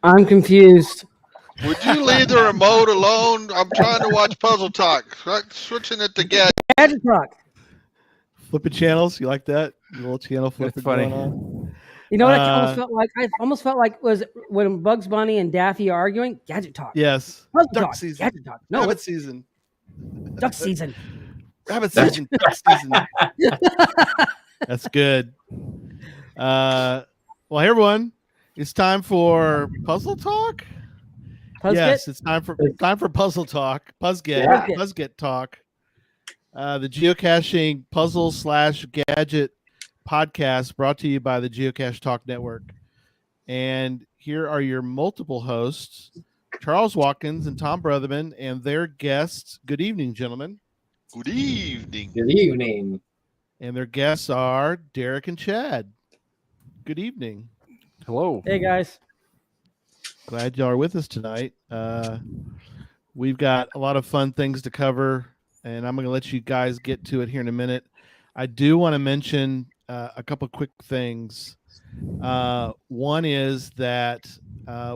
I'm confused. Would you leave the remote alone? I'm trying to watch Puzzle Talk. Switching it to Gadget. Gadget Talk. Flipping channels. You like that? A little channel flipping funny. going on. You know what I almost felt like? I almost felt like was when Bugs Bunny and Daffy are arguing. Gadget Talk. Yes. Puzzle Duck Talk. season. Gadget Talk. No, Rabbit it's season. Duck season. Rabbit season. Duck season. That's good. Well, hey everyone. It's time for Puzzle Talk. Yes, it's time for Puzzle Talk. Puzzget Talk. The geocaching puzzle / gadget podcast brought to you by the Geocache Talk Network. And here are your multiple hosts, Charles Watkins and Tom Brotherman, and their guests. Good evening, gentlemen. Good evening. Good evening. And their guests are Derek and Chad. Good evening. Hello. Hey guys. Glad y'all are with us tonight. We've got a lot of fun things to cover, and I'm going to let you guys get to it here in a minute. I do want to mention a couple quick things. One is that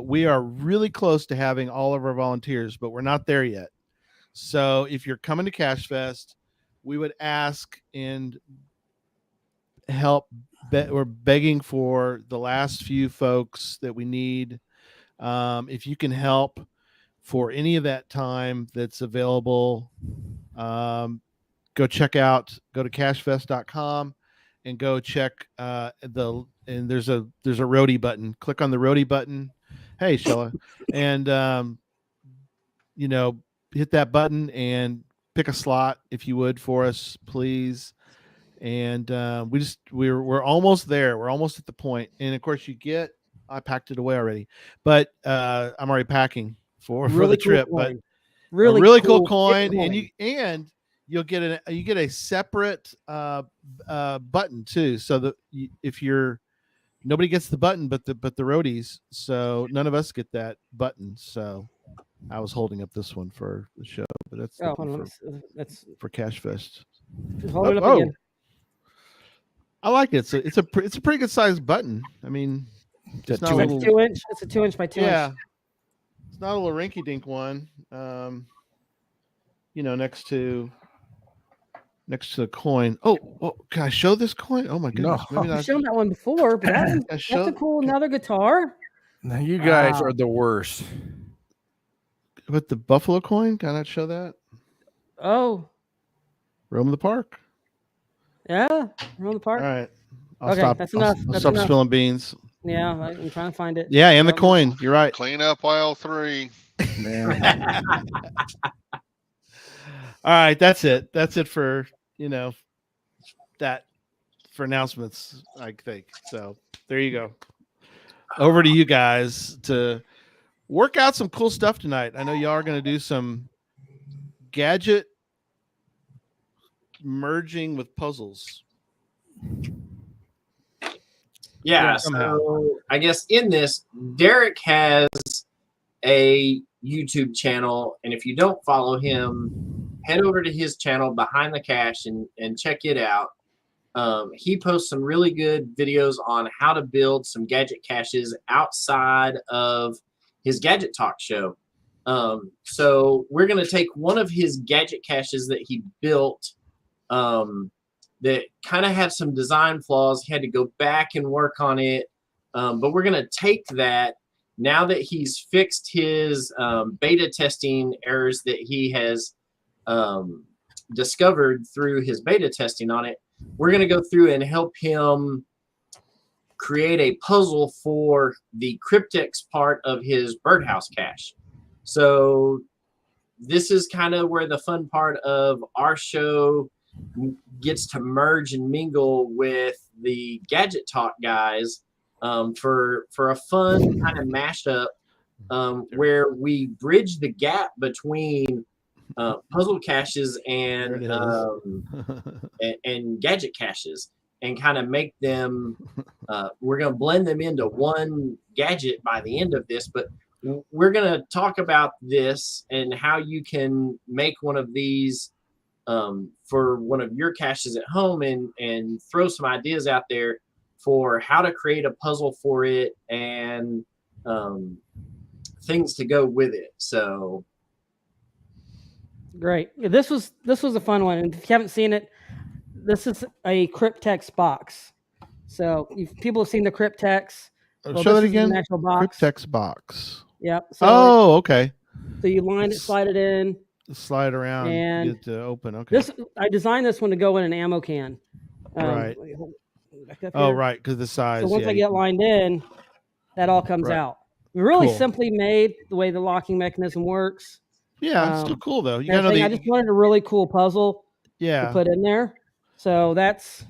we are really close to having all of our volunteers, but we're not there yet. So if you're coming to Cache Fest, we would ask and help. We're begging for the last few folks that we need. If you can help for any of that time that's available, go to cachefest.com and go check and there's a roadie button. Click on the roadie button. Hey, Shella. And hit that button and pick a slot if you would for us, please. And we're almost there. We're almost at the point. And of course I packed it away already, but I'm already packing for the trip. But really cool coin, and you'll get a separate button too. So that if nobody gets the button, but the roadies. So none of us get that button. So I was holding up this one for the show, but that's for Cache Fest. Hold it up again. I like it. It's a pretty good sized button. I mean. It's not 2 inch. It's a 2 inch by 2 inch. Yeah, it's not a little rinky dink one. Next to the coin. Oh, can I show this coin? Oh my goodness! No. I've shown that one before, but that's a cool another guitar. Now you guys are the worst. With the buffalo coin, can I show that? Oh, roam the park. Yeah, roam the park. All right. That's enough. I'll stop spilling beans. Yeah, I'm trying to find it. Yeah, and the coin. You're right. Clean up aisle 3. All right, that's it. That's it for for announcements, I think. So there you go. Over to you guys to work out some cool stuff tonight. I know y'all are going to do some gadget merging with puzzles. Yeah, so I guess in this, Derek has a YouTube channel, and if you don't follow him, head over to his channel, Behind the Cache, and check it out. He posts some really good videos on how to build some gadget caches outside of his Gadget Talk show. So we're going to take one of his gadget caches that he built that kind of had some design flaws. He had to go back and work on it. But we're going to take that now that he's fixed his beta testing errors that he has discovered through his beta testing on it. We're going to go through and help him create a puzzle for the cryptex part of his birdhouse cache. So this is kind of where the fun part of our show gets to merge and mingle with the Gadget Talk guys for a fun kind of mashup where we bridge the gap between puzzle caches and gadget caches and kind of make them we're going to blend them into one gadget by the end of this, but we're going to talk about this and how you can make one of these for one of your caches at home and throw some ideas out there for how to create a puzzle for it and things to go with it. So Great. Yeah, this was a fun one. And if you haven't seen it, this is a Cryptex box. So if people have seen the Cryptex. Well, Show this that is again. an actual box. Cryptex box. Yep. So Okay. so you line it, slide it in, slide around, and get it to open. Okay. I designed this one to go in an ammo can. Right. Back up Oh, here. right, because the size. So once yeah, I get lined in, that all comes Right. out. Really Cool. simply made, the way the locking mechanism works. Yeah, it's still cool though. You I just wanted a really cool puzzle to put in there. So it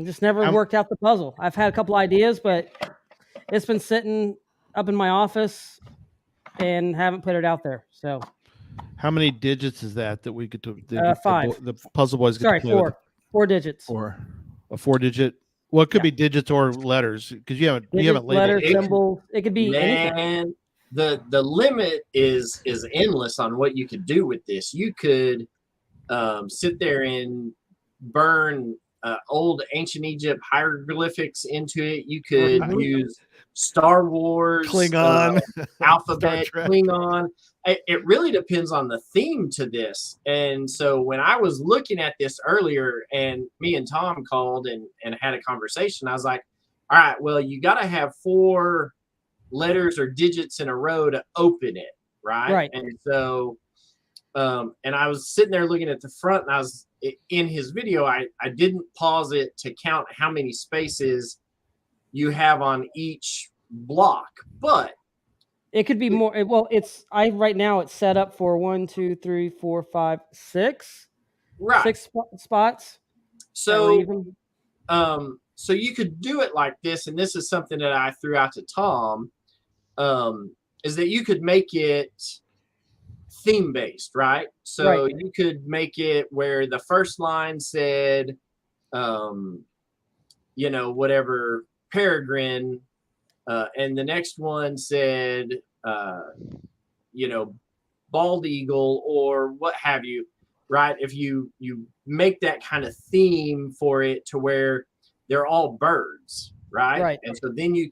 just never worked out the puzzle. I've had a couple ideas, but it's been sitting up in my office and haven't put it out there. So how many digits is that we get to? 5. The puzzle boys get Sorry, to play 4. with? 4 digits. A 4-digit. Well, it could be digits or letters because you haven't labeled letters, symbols. It could be anything. The limit is endless on what you could do with this. You could sit there and burn old ancient Egypt hieroglyphics into it. You could use Star Wars, Klingon, alphabet, Klingon. It really depends on the theme to this. And so when I was looking at this earlier and me and Tom called and had a conversation, I was like, all right, well, you got to have 4 letters or digits in a row to open it. Right. And so, and I was sitting there looking at the front and I was in his video. I didn't pause it to count how many spaces you have on each block, but it could be more. Well, right now it's set up for 1, 2, 3, 4, 5, 6. Right. 6 spots. So, so you could do it like this, and this is something that I threw out to Tom, is that you could make it theme based, right? So you could make it where the first line said, whatever peregrine, and the next one said, bald eagle or what have you, right? If you make that kind of theme for it to where they're all birds, right? And so then you'd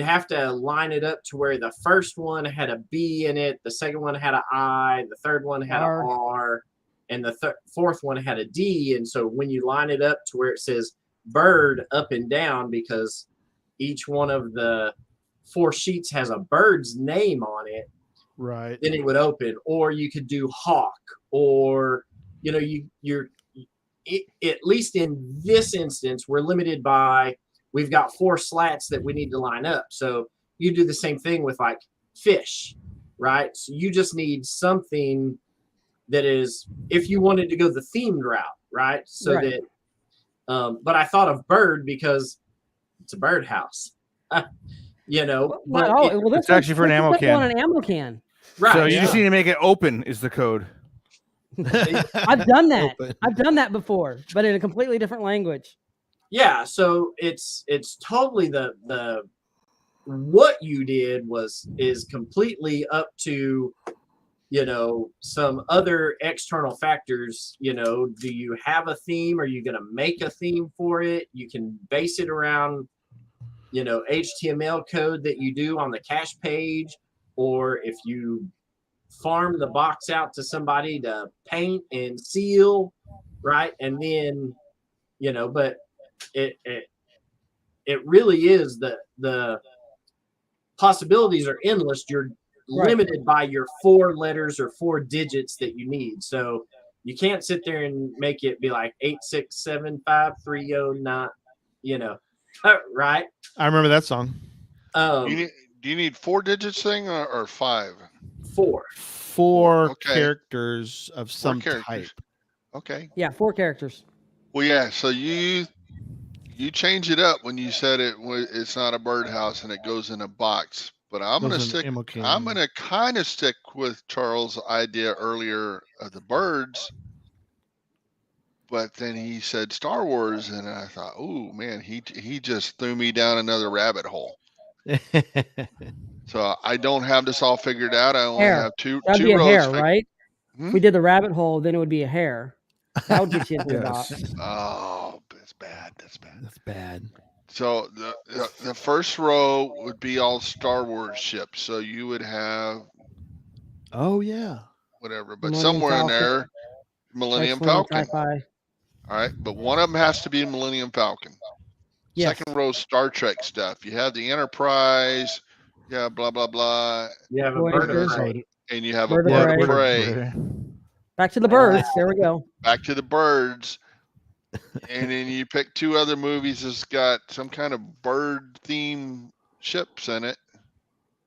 have to line it up to where the first one had a B in it, the second one had an I, the third one had an R, and the fourth one had a D. And so when you line it up to where it says bird up and down, because each one of the 4 sheets has a bird's name on it, right? Then it would open. Or you could do hawk, or you're at least in this instance, we're limited by, we've got 4 slats that we need to line up. So you do the same thing with like fish, right? So you just need something that is, if you wanted to go the themed route, right? So that, but I thought of bird because it's a birdhouse, but it's actually for an ammo can. On an ammo can. Right. So you just need to make it open is the code. I've done that. I've done that before, but in a completely different language. Yeah. So it's totally the what you did is completely up to, some other external factors. Do you have a theme? Are you going to make a theme for it? You can base it around, HTML code that you do on the cache page, or if you farm the box out to somebody to paint and seal, right? And then, but it really is the possibilities are endless. You're limited by your 4 letters or 4 digits that you need. So you can't sit there and make it be like 8675309, right? I remember that song. Do you need 4 digits thing or 5? 4. 4 characters of some type. Okay. Yeah, 4 characters. Well, yeah. So you change it up when you said it's not a birdhouse and it goes in a box. But I'm gonna kind of stick with Charles' idea earlier of the birds. But then he said Star Wars, and I thought, oh man, he just threw me down another rabbit hole. So I don't have this all figured out. I only have two That'd be a rows. Hare, right? If we did the rabbit hole, then it would be a hare. That would get you into the box. Oh, that's bad. That's bad. So the first row would be all Star Wars ships. So you would have. Oh yeah. Whatever, but Millennium somewhere in Falcon, there, Millennium X-Wing, Falcon. Sci-Fi. All right, but one of them has to be Millennium Falcon. Yes. Second row, Star Trek stuff. You have the Enterprise. Yeah, blah blah blah. You have a bird of prey. And you have Bird a of bird of prey. prey. Back to the birds. There we go. Back to the birds. And then you pick two other movies that's got some kind of bird theme ships in it.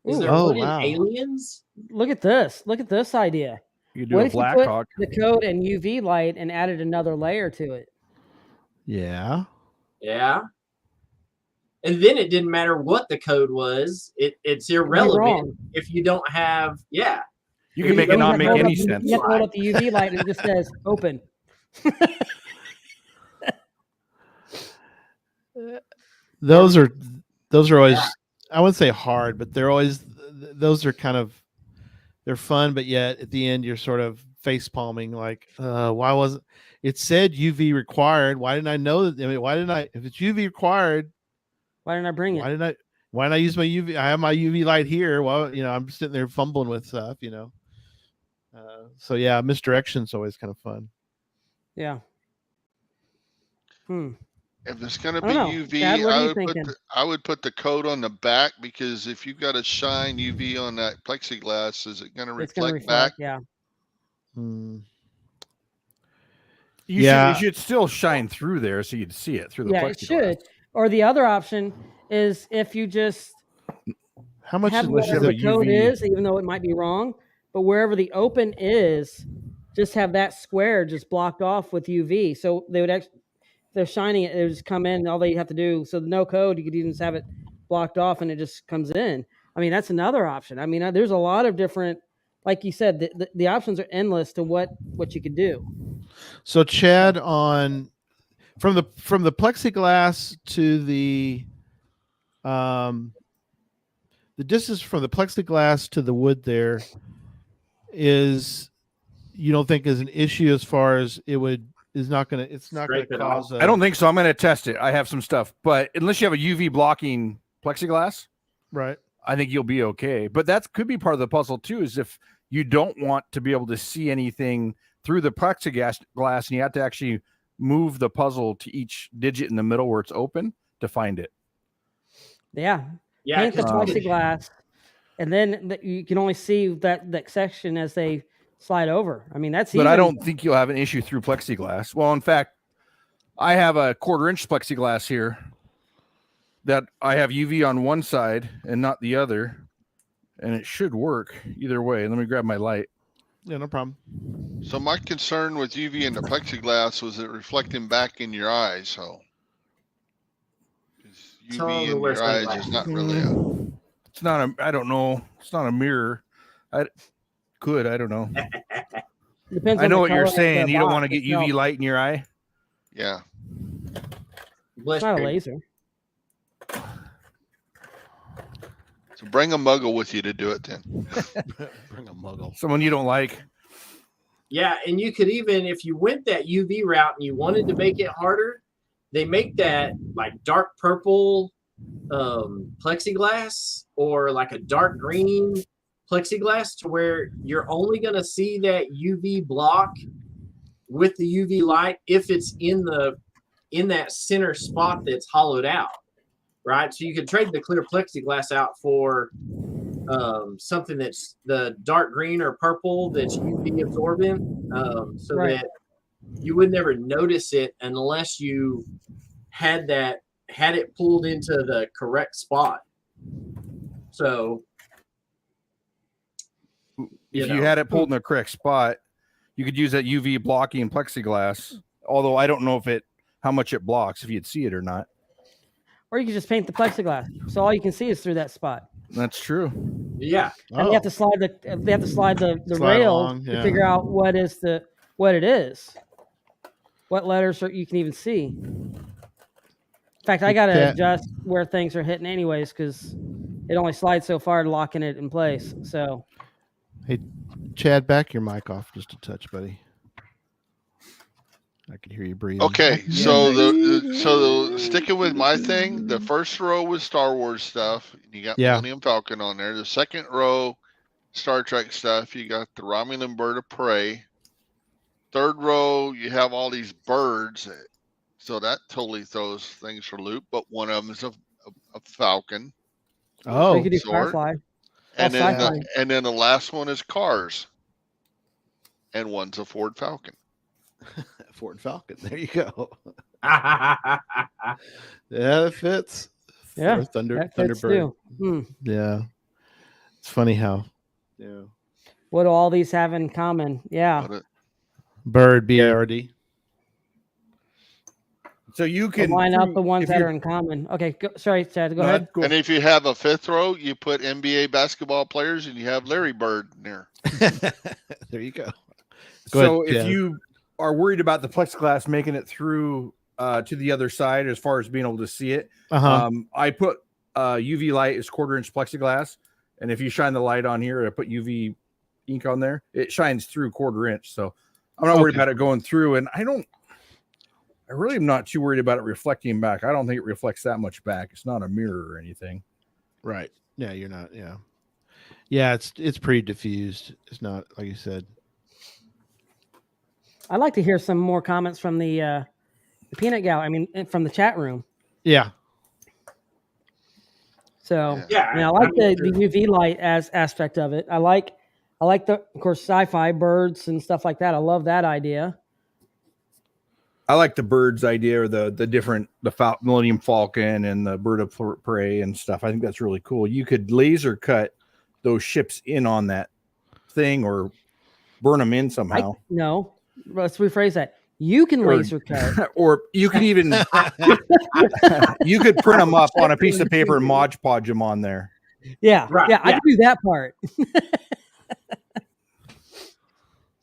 Is there one in Aliens? Look at this. Look at this idea. You do what a if Black you put Hawk. the code and UV light and added another layer to it? Yeah. Yeah. And then it didn't matter what the code was. It's irrelevant if you don't have, yeah. You can make it not make any sense. You have to hold up the UV light and it just says open. Those are always, I wouldn't say hard, but those are kind of, they're fun, but yet at the end you're sort of face palming like, why wasn't it said UV required? Why didn't I know that? I mean, if it's UV required, why didn't I bring it? Why didn't I use my UV? I have my UV light here. Well, I'm sitting there fumbling with stuff, so yeah, misdirection's always kind of fun. Yeah. If it's going to be UV, Dad, I would put the code on the back, because if you've got to shine UV on that plexiglass, is it going to reflect back? Yeah. You should still shine through there so you'd see it through the plexiglass. Yeah, it should. Or the other option is if you just how much have whatever the code is, even though it might be wrong, but wherever the open is, just have that square just blocked off with UV. So they would actually, if they're shining it, it would just come in, and all they have to do, so no code, you could even just have it blocked off and it just comes in. I mean, that's another option. I mean, there's a lot of different, like you said, the options are endless to what you could do. So Chad, from the plexiglass to the distance from the plexiglass to the wood there you don't think is an issue as far as it's not going to cause I don't think so. I'm going to test it. I have some stuff, but unless you have a UV blocking plexiglass, right, I think you'll be okay. But that could be part of the puzzle too, is if you don't want to be able to see anything through the plexiglass and you have to actually move the puzzle to each digit in the middle where it's open to find it. Yeah. Paint the plexiglass, and then you can only see that section as they slide over. I mean, that's. But I don't think you'll have an issue through plexiglass. Well, in fact, I have a 1/4-inch plexiglass here that I have UV on one side and not the other, and it should work either way. Let me grab my light. Yeah, no problem. So my concern with UV in the plexiglass was it reflecting back in your eyes. So UV in your eyes is not really it's not a, I don't know. It's not a mirror. I don't know. Depends. I know what you're saying. You don't want to get UV light in your eye. Yeah. It's not a laser. So bring a muggle with you to do it then. Bring a muggle. Someone you don't like. Yeah, and you could even, if you went that UV route and you wanted to make it harder, they make that like dark purple plexiglass or like a dark green plexiglass to where you're only going to see that UV block with the UV light if it's in that center spot that's hollowed out, right? So you could trade the clear plexiglass out for something that's the dark green or purple that's UV absorbent, that you would never notice it unless you had it pulled into the correct spot. So if you had it pulled in the correct spot, you could use that UV blocking plexiglass. Although I don't know how much it blocks, if you'd see it or not. Or you could just paint the plexiglass, so all you can see is through that spot. That's true. Yeah, and you have to slide the rail along, to figure out what it is, what letters you can even see. In fact, I gotta adjust where things are hitting anyways, because it only slides so far to locking it in place. So, hey, Chad, back your mic off just a touch, buddy. I can hear you breathing. Okay, so sticking with my thing, the first row was Star Wars stuff. You got Millennium Falcon on there. The second row, Star Trek stuff. You got the Romulan bird of prey. Third row, you have all these birds. So that totally throws things for a loop. But one of them is a falcon. Oh, you could do Firefly. And then the last one is cars. And one's a Ford Falcon. Ford Falcon. There you go. Yeah, it fits. Yeah, Thunderbird. Yeah, it's funny how. Yeah. What do all these have in common? Yeah. Bird, B-I-R-D. So you can line up the ones that are in common. Okay, sorry, Chad, go ahead. And if you have a fifth row, you put NBA basketball players, and you have Larry Bird in there. There you go. So if you are worried about the plexiglass making it through to the other side as far as being able to see it, I put UV light is 1/4-inch plexiglass, and if you shine the light on here, I put UV ink on there, it shines through 1/4-inch. So I'm not worried about it going through, and I really am not too worried about it reflecting back. I don't think it reflects that much back. It's not a mirror or anything. Right. Yeah, you're not. Yeah. Yeah, it's pretty diffused. It's not, like you said. I'd like to hear some more comments from the peanut gal. I mean, from the chat room. Yeah. So I like the UV light as aspect of it. I like the, of course, sci-fi birds and stuff like that. I love that idea. I like the birds idea, or the Millennium Falcon and the bird of prey and stuff. I think that's really cool. You could laser cut those ships in on that thing or burn them in somehow. No, let's rephrase that. You can laser cut, or you can even you could print them up on a piece of paper and Mod Podge them on there. Yeah, yeah, I can do that part.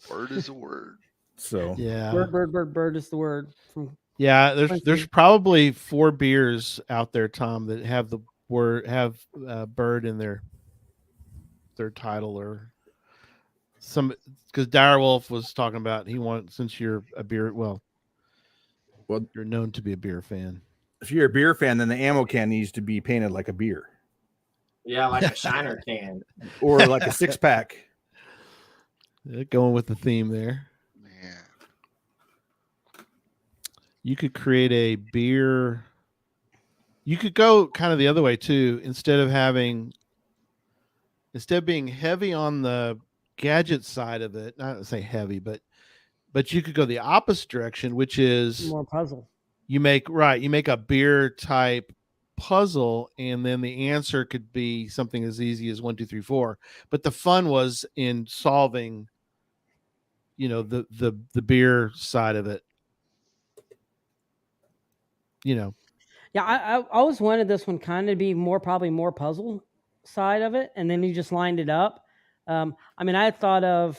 Word is a word. So yeah, bird is the word. There's probably 4 beers out there, Tom, that have the word bird in their title, or some, because Direwolf was talking about since you're a beer, well you're known to be a beer fan. If you're a beer fan, then the ammo can needs to be painted like a beer. Yeah, like a Shiner can, or like a 6-pack. Going with the theme there. You could create a beer. You could go kind of the other way too. Instead of being heavy on the gadget side of it, not to say heavy, but you could go the opposite direction, which is more puzzle. You make a beer type puzzle, and then the answer could be something as easy as 1, 2, 3, 4. But the fun was in solving, the beer side of it. Yeah, I always wanted this one kind of be probably more puzzle side of it, and then you just lined it up. I mean, I had thought of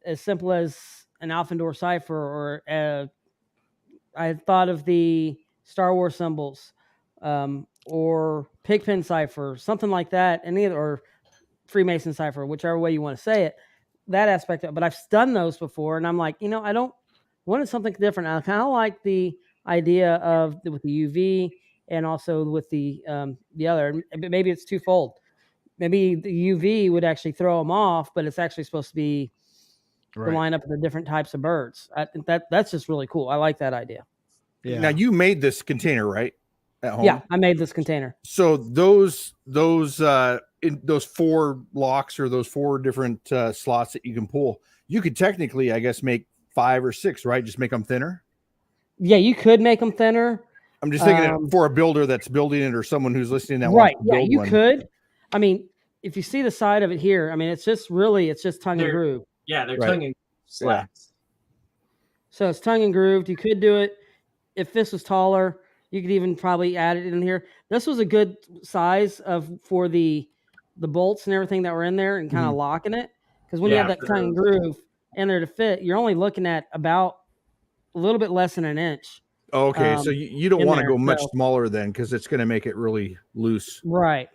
as simple as an Alfendor cipher, or I had thought of the Star Wars symbols, or Pigpen cipher, something like that, or Freemason cipher, whichever way you want to say it. That aspect of it. But I've done those before, and I'm like, I wanted something different. I kind of like the idea of with the UV and also with the other. Maybe it's twofold. Maybe the UV would actually throw them off, but it's actually supposed to be the lineup of the different types of birds. I think that's just really cool. I like that idea. Yeah. Now you made this container, right? At home? Yeah, I made this container. So those 4 locks, or those 4 different slots that you can pull, you could technically, I guess, make 5 or 6, right? Just make them thinner. Yeah, you could make them thinner. I'm just thinking for a builder that's building it, or someone who's listening that right. Wants to build one. Could. I mean, if you see the side of it here, I mean, it's just tongue and groove. Yeah, they're tongue and slats. So it's tongue and grooved. You could do it. If this was taller, you could even probably add it in here. This was a good size for the bolts and everything that were in there, and kind of locking it. Because when you have that tongue and groove in there to fit, you're only looking at about a little bit less than an inch. Okay, so you don't want to go much smaller then, because it's going to make it really loose. Right.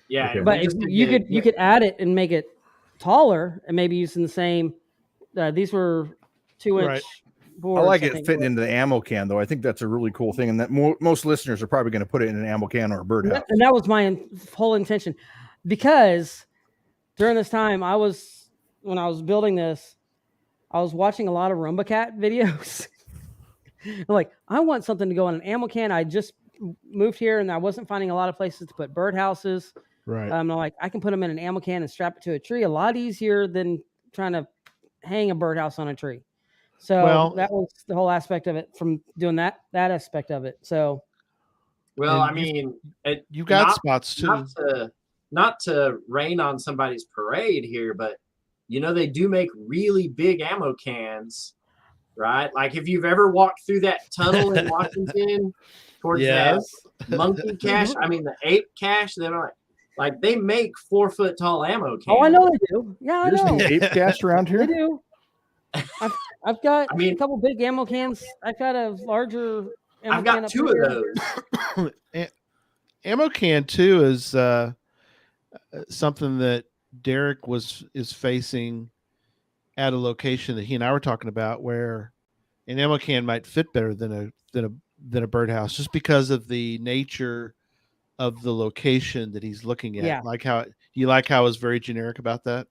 Yeah, okay. But you could add it and make it taller, and maybe using the same. These were 2-inch Right. boards. I like it fitting into the ammo can, though. I think that's a really cool thing, and that most listeners are probably going to put it in an ammo can or a birdhouse. And that was my whole intention, because during this time, when I was building this, I was watching a lot of Roomba Cat videos. I'm like, I want something to go in an ammo can. I just moved here, and I wasn't finding a lot of places to put birdhouses. Right. I'm like, I can put them in an ammo can and strap it to a tree a lot easier than trying to hang a birdhouse on a tree. So that was the whole aspect of it, from doing that aspect of it. So, well, I mean, you got spots too. Not to rain on somebody's parade here, but they do make really big ammo cans, right? Like if you've ever walked through that tunnel in Washington towards that monkey cache, I mean the ape cache, they're like they make 4-foot tall ammo cans. Oh, I know they do. Yeah, I know. There's ape cache around here. They do. I've got a couple big ammo cans. I've got a larger ammo I've got can 2 of those. Ammo can too is something that Derek is facing at a location that he and I were talking about, where an ammo can might fit better than a birdhouse, just because of the nature of the location that he's looking at. Yeah. You like how I was very generic about that?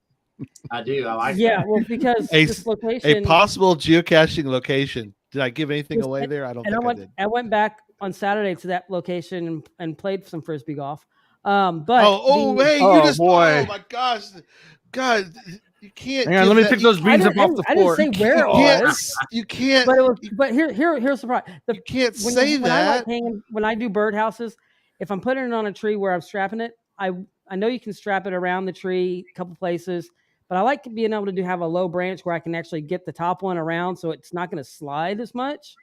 I do. I like that. that. Well, because this location, a possible geocaching location. Did I give anything away there? I don't think I did. I went back on Saturday to that location and played some frisbee golf. But oh my gosh, God, you can't. Hang on, let me pick those beans up off the floor. I didn't say where it was. You can't. But here's the problem. You can't say that. When I do birdhouses, if I'm putting it on a tree where I'm strapping it, I know you can strap it around the tree a couple places, but I like being able to have a low branch where I can actually get the top one around, so it's not going to slide as much.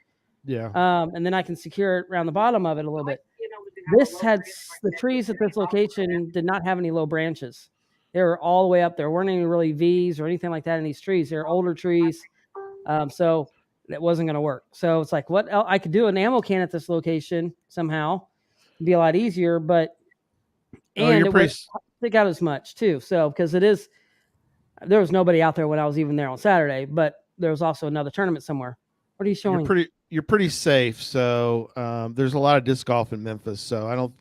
Yeah. And then I can secure it around the bottom of it a little bit. The trees at this location did not have any low branches. They were all the way up there. Weren't any really V's or anything like that in these trees. They're older trees. So that wasn't going to work. So it's like, what else? I could do an ammo can at this location somehow. It'd be a lot easier, but it wouldn't stick out as much too. So, because there was nobody out there when I was even there on Saturday, but there was also another tournament somewhere. What are you showing? You're pretty safe. So there's a lot of disc golf in Memphis. So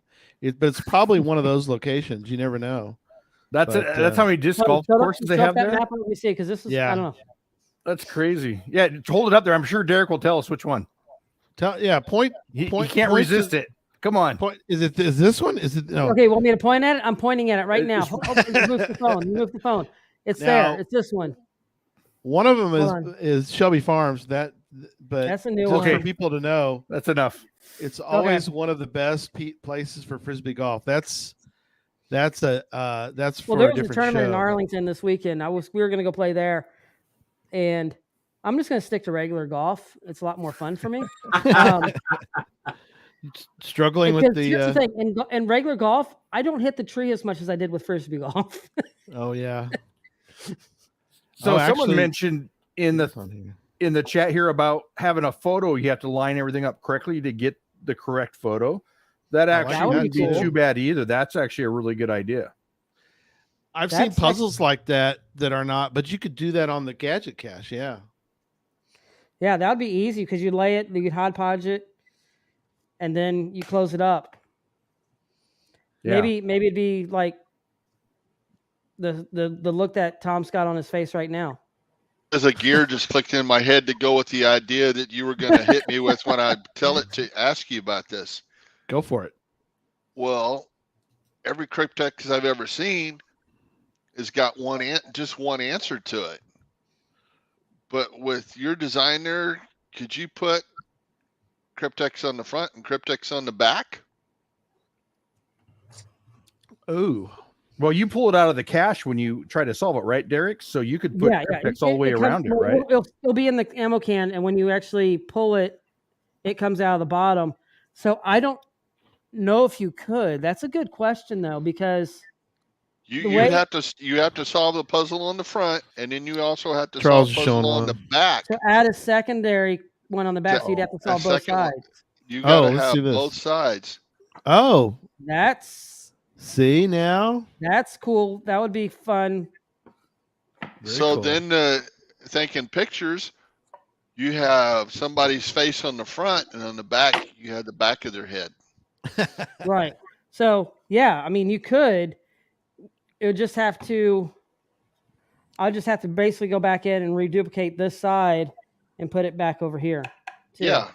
but it's probably one of those locations. You never know. That's how many disc golf courses they have there. Map, let me see, because this is I don't know. That's crazy. Yeah, hold it up there. I'm sure Derek will tell us which one. Point. He can't resist it. Come on. Is this one? Is it? No. Okay, want me to point at it? I'm pointing at it right now. Move the phone. Move the phone. It's there. It's this one. One of them is Shelby Farms. But that's a new one. For people to know, that's enough. It's always one of the best places for frisbee golf. That's for there a was different a tournament show. in Arlington this weekend. We were going to go play there, and I'm just going to stick to regular golf. It's a lot more fun for me. Struggling with the. Here's the thing: in regular golf, I don't hit the tree as much as I did with frisbee golf. Oh yeah. So someone mentioned in the chat here about having a photo. You have to line everything up correctly to get the correct photo. That actually wouldn't be too bad either. That's actually a really good idea. I've seen puzzles like that are not, but you could do that on the Gadget cache. Yeah. Yeah, that would be easy because you lay it, you hodgepodge it, and then you close it up. Yeah. Maybe it'd be like the look that Tom's got on his face right now. As a gear just clicked in my head to go with the idea that you were going to hit me with when I tell it to ask you about this. Go for it. Well, every cryptex I've ever seen has got just one answer to it. But with your design there, could you put cryptex on the front and cryptex on the back? Ooh. Well, you pull it out of the cache when you try to solve it, right, Derek? So you could put cryptex all the way around it, right? It'll be in the ammo can, and when you actually pull it, it comes out of the bottom. So I don't know if you could. That's a good question, though, because you have to solve the puzzle on the front, and then you also have to solve the puzzle on the back. So add a secondary one on the back, so you'd have to solve both sides. You gotta have both sides. Oh, see now that's cool. That would be fun. Very cool. Then thinking pictures, you have somebody's face on the front, and on the back, you have the back of their head. Right. So yeah, I mean, you could. It would just have to. I'll just have to basically go back in and reduplicate this side and put it back over here. Too. Yeah.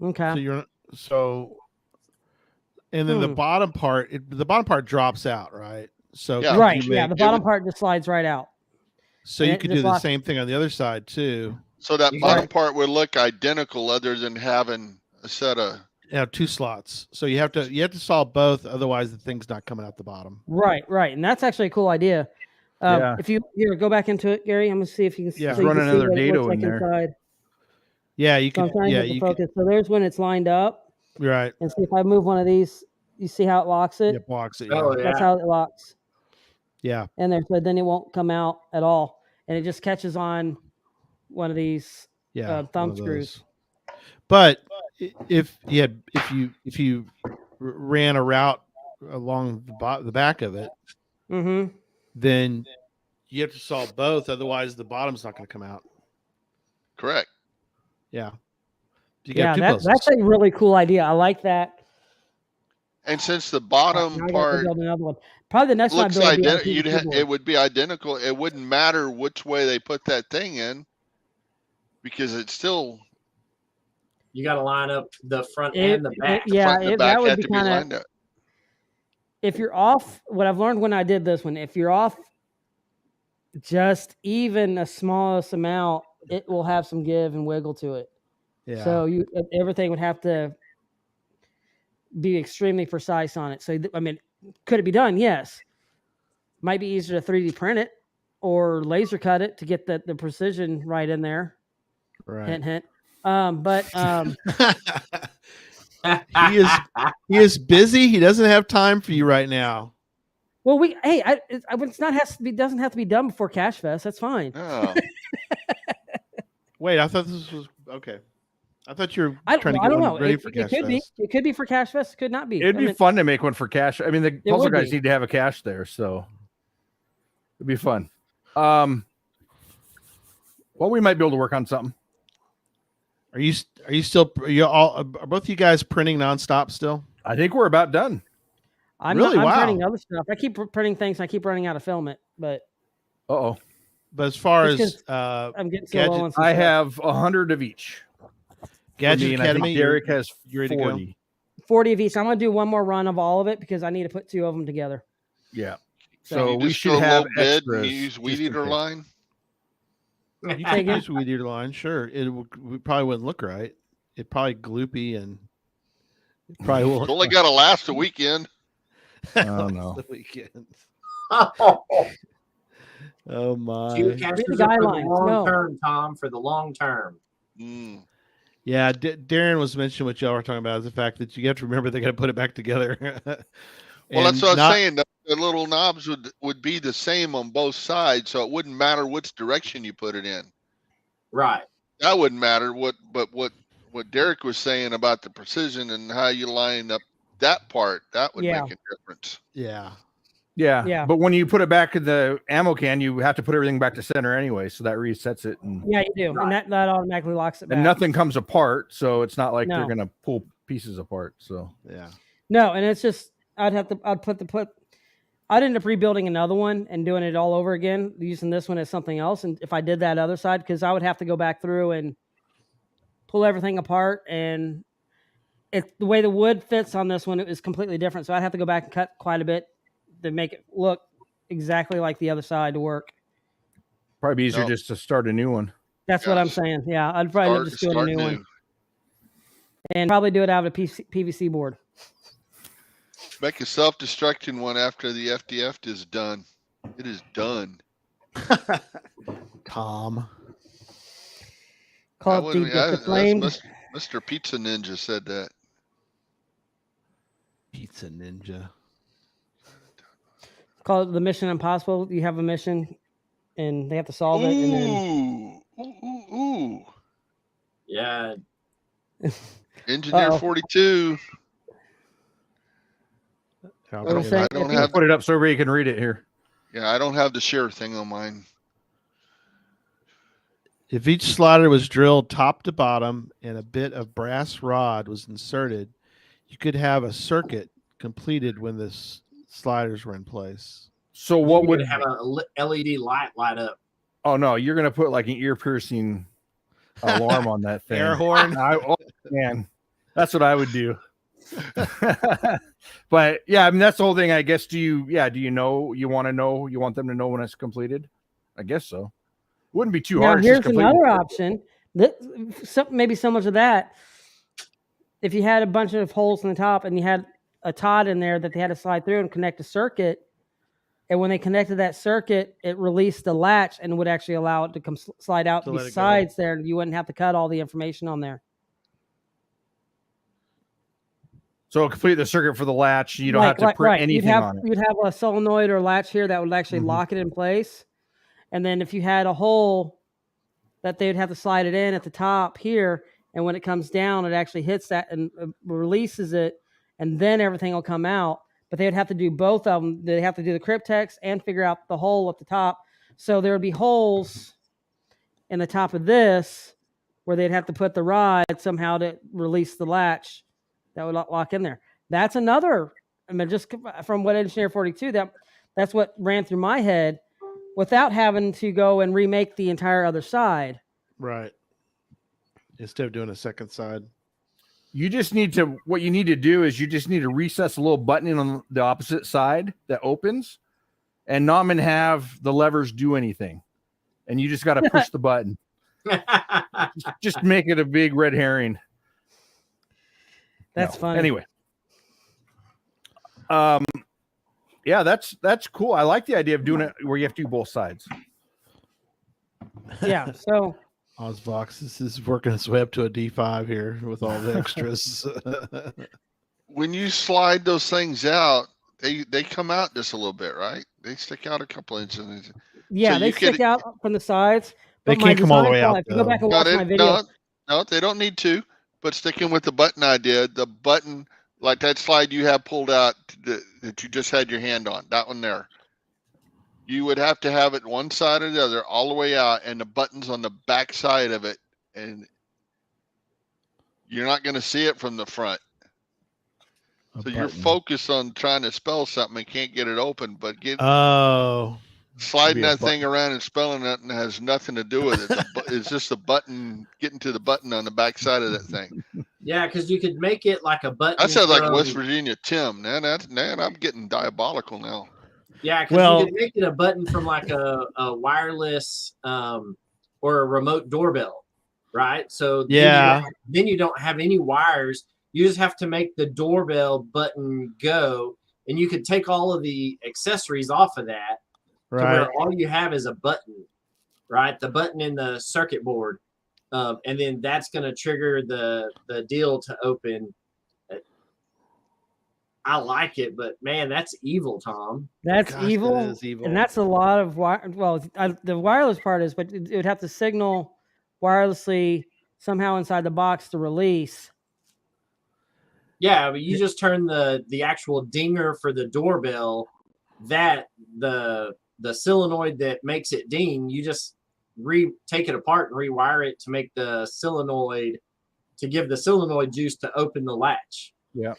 Okay. And then the bottom part drops out, right? So Yeah. Right. Yeah. The bottom part just slides right out. So you could do the same thing on the other side too. So that bottom part would look identical, other than having a set of 2 slots. So you have to solve both, otherwise the thing's not coming out the bottom. Right. And that's actually a cool idea. If you go back into it, Gary, I'm gonna see if you can. Yeah, so you run can another see dado in there. Inside. Yeah, you can. So you focus. So there's when it's lined up. Right. And see if I move one of these, you see how it locks it. Yep, locks it. Yeah. Oh, yeah. That's how it locks. Yeah. And so then it won't come out at all, and it just catches on one of these thumb screws. But if you ran a route along the back of it, then you have to solve both. Otherwise, the bottom's not going to come out. Correct. Yeah. That's a really cool idea. I like that. And since the bottom part another one. Probably the next looks one identical, it would be identical. It wouldn't matter which way they put that thing in, because it's still. You got to line up the front and the back. That would be kind of. If you're off, what I've learned when I did this one, if you're off just even a smallest amount, it will have some give and wiggle to it. Yeah. So everything would have to be extremely precise on it. So I mean, could it be done? Yes. Might be easier to 3D print it or laser cut it to get the precision right in there. Right. Hint, hint. But he is busy. He doesn't have time for you right now. Well, it's not doesn't have to be done before Cache Fest. That's fine. Oh. Wait, I thought this was okay. I thought you were trying to get one ready for Cache Fest. It could be for Cache Fest. It could not be. It'd be fun to make one for cache. I mean, the puzzle guys need to have a cache there, so it'd be fun. Well, we might be able to work on something. Are you both you guys printing nonstop still? I think we're about done. I'm printing other stuff. I keep printing things. And I keep running out of filament, but. But as far as I'm getting so low on I have 100 of each. Gadget Academy. Derek has 40. 40 of each. I'm going to do one more run of all of it because I need to put 2 of them together. Yeah. So we should have extras. Use Weed Eater line. You can use Weed Eater line, sure. It probably wouldn't look right. It probably gloopy and it probably won't. It's only got to last a weekend. I don't know. The weekend. Oh my! Long term, Tom, for the long term. Yeah, Darren was mentioning what y'all were talking about is the fact that you have to remember they got to put it back together. Well, that's what I was saying. The little knobs would be the same on both sides, so it wouldn't matter which direction you put it in. Right. That wouldn't matter. What Derek was saying about the precision and how you line up that part, that would make a difference. Yeah. But when you put it back in the ammo can, you have to put everything back to center anyway, so that resets it. Yeah, you do, and that automatically locks it back. And nothing comes apart, so it's not like they're gonna pull pieces apart. So no, and it's just I'd end up rebuilding another one and doing it all over again, using this one as something else. And if I did that other side, because I would have to go back through and pull everything apart, and the way the wood fits on this one is completely different. So I'd have to go back and cut quite a bit to make it look exactly like the other side to work. Probably be easier just to start a new one. That's what I'm saying. Yeah, I'd probably just do a new one. And probably do it out of a PVC board. Make a self-destruction one after the FDF is done. It is done. Calm. Call it the flame. Mr. Pizza Ninja said that. Pizza Ninja. Call it the Mission Impossible. You have a mission, and they have to solve it. And then... Ooh. Yeah. Engineer 42. I don't have put it up so everybody can read it here. Yeah, I don't have the share thing on mine. If each slider was drilled top to bottom and a bit of brass rod was inserted, you could have a circuit completed when the sliders were in place. So what would have a LED light up? Oh no, you're gonna put like an ear piercing alarm on that thing. Air horn. Oh man, that's what I would do. But yeah, I mean that's the whole thing. I guess. Do you know? You want to know? You want them to know when it's completed? I guess so. Wouldn't be too hard. Here's another option. Maybe similar to that. If you had a bunch of holes in the top and you had a Todd in there that they had to slide through and connect a circuit, and when they connected that circuit, it released the latch and would actually allow it to come slide out besides there, and you wouldn't have to cut all the information on there. So complete the circuit for the latch. You don't have to print anything on it. You'd have a solenoid or latch here that would actually lock it in place. And then if you had a hole that they would have to slide it in at the top here, and when it comes down, it actually hits that and releases it, and then everything will come out. But they would have to do both of them. They'd have to do the cryptex and figure out the hole at the top. So there would be holes in the top of this where they'd have to put the rod somehow to release the latch that would lock in there. That's another, I mean, just from what Engineer 42, that's what ran through my head without having to go and remake the entire other side. Right. Instead of doing a second side. What you need to do is you just need to recess a little button in on the opposite side that opens and not even have the levers do anything. And you just got to push the button. just make it a big red herring. That's funny. Anyway. Yeah, that's cool. I like the idea of doing it where you have to do both sides. Yeah. So Ozvox, this is working its way up to a D5 here with all the extras. When you slide those things out, they come out just a little bit, right? They stick out a couple inches. Yeah, so they stick out from the sides. They can't come all the way out. If you go back and watch my video. No, they don't need to. But sticking with the button idea, the button, like that slide you have pulled out that you just had your hand on, that one there. You would have to have it one side or the other all the way out, and the button's on the back side of it, and you're not going to see it from the front. So you're focused on trying to spell something and can't get it open, but sliding that thing around and spelling it has nothing to do with it. It's just a button, getting to the button on the back side of that thing. Yeah, because you could make it like a button. That sounds like West Virginia Tim. Man, I'm getting diabolical now. Yeah, because you could make it a button from like a wireless or a remote doorbell, right? So then you don't have any wires. You just have to make the doorbell button go, and you could take all of the accessories off of that. Right. To where all you have is a button, right? The button in the circuit board. And then that's going to trigger the deal to open. I like it, but man, that's evil, Tom. That's evil. That is evil. And that's a lot of the wireless part is, but it would have to signal wirelessly somehow inside the box to release. Yeah, but you just turn the actual dinger for the doorbell, that the solenoid that makes it ding, you just take it apart and rewire it to make the solenoid, to give the solenoid juice to open the latch. Yeah.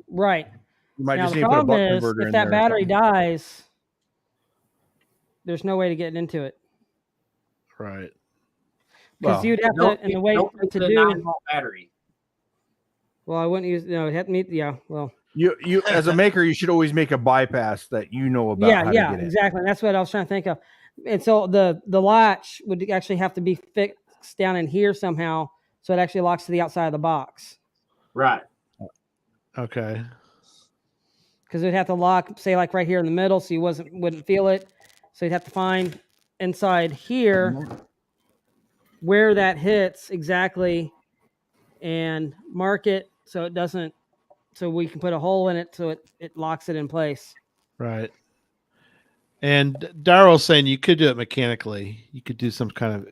Right. You might now just the need to put a problem buck is converter if in that there battery dies, there's no way to get into it. Right. Because you'd have to, and the way to do 9-volt battery. Well, I wouldn't use, it had me, well. You as a maker, you should always make a bypass that you know about. Yeah, exactly. And that's what I was trying to think of. And so the latch would actually have to be fixed down in here somehow, so it actually locks to the outside of the box. Right. Okay. Because it'd have to lock, say, like right here in the middle, so you wouldn't feel it. So you'd have to find inside here where that hits exactly, and mark it so it doesn't. So we can put a hole in it so it locks it in place. Right. And Darrell's saying you could do it mechanically. You could do some kind of,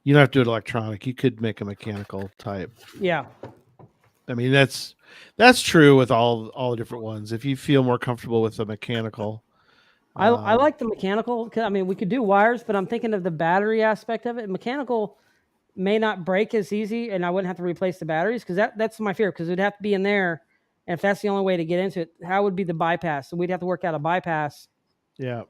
you don't have to do it electronic. You could make a mechanical type. Yeah. I mean, that's true with all the different ones. If you feel more comfortable with the mechanical, I like the mechanical. I mean, we could do wires, but I'm thinking of the battery aspect of it. Mechanical may not break as easy, and I wouldn't have to replace the batteries because that's my fear, because it'd have to be in there. And if that's the only way to get into it, how would be the bypass? So we'd have to work out a bypass. Yeah.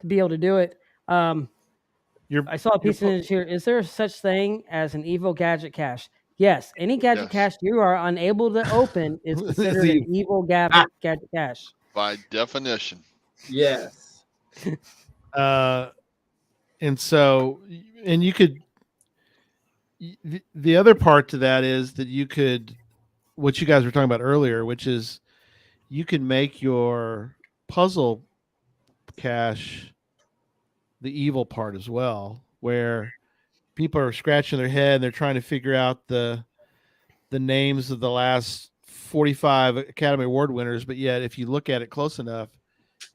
To be able to do it. I saw a piece in here. Is there such thing as an evil gadget cache? Yes. Any gadget cache you are unable to open is considered an evil gadget cache. By definition. Yes. And so, and you could, the other part to that is that you could, what you guys were talking about earlier, which is you can make your puzzle cache the evil part as well, where people are scratching their head and they're trying to figure out the names of the last 45 Academy Award winners, but yet if you look at it close enough,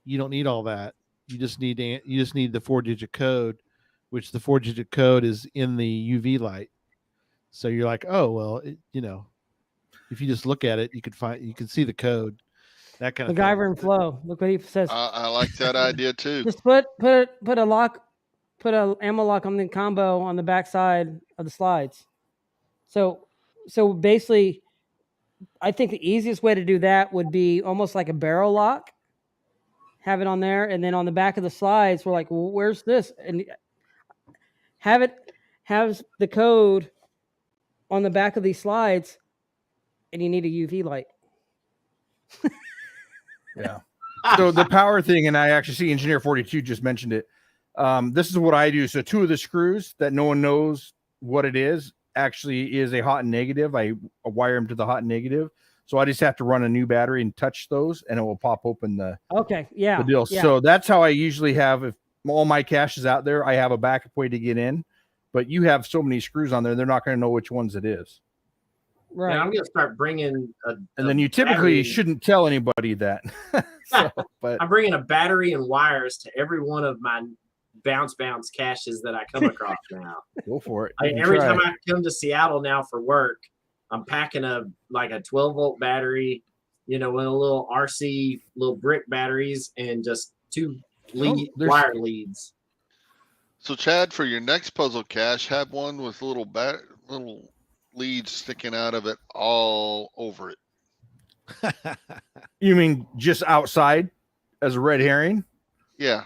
you don't need all that. You just need the 4-digit code, which the 4-digit code is in the UV light. So you're like, oh well, if you just look at it, you can see the code. That kind of thing. MacGyver and Flo. Look what he says. I like that idea too. Just put a lock, put a ammo lock on the combo on the back side of the slides. So basically, I think the easiest way to do that would be almost like a barrel lock. Have it on there, and then on the back of the slides, we're like, well, where's this? And have the code on the back of these slides, and you need a UV light. Yeah. So the power thing, and I actually see Engineer 42 just mentioned it. This is what I do. So 2 of the screws that no one knows what it is actually is a hot and negative. I wire them to the hot and negative. So I just have to run a new battery and touch those, and it will pop open the deal. Yeah. So that's how I usually have, if all my cache is out there, I have a backup way to get in. But you have so many screws on there, they're not going to know which ones it is. Right. And I'm going to start bringing and then you typically shouldn't tell anybody that. But I'm bringing a battery and wires to every one of my bounce caches that I come across now. Go for it. Every time I come to Seattle now for work, I'm packing a 12-volt battery, with a little RC, little brick batteries, and just 2 wire leads. So Chad, for your next puzzle cache, have one with little leads sticking out of it all over it. You mean just outside as a red herring? Yeah.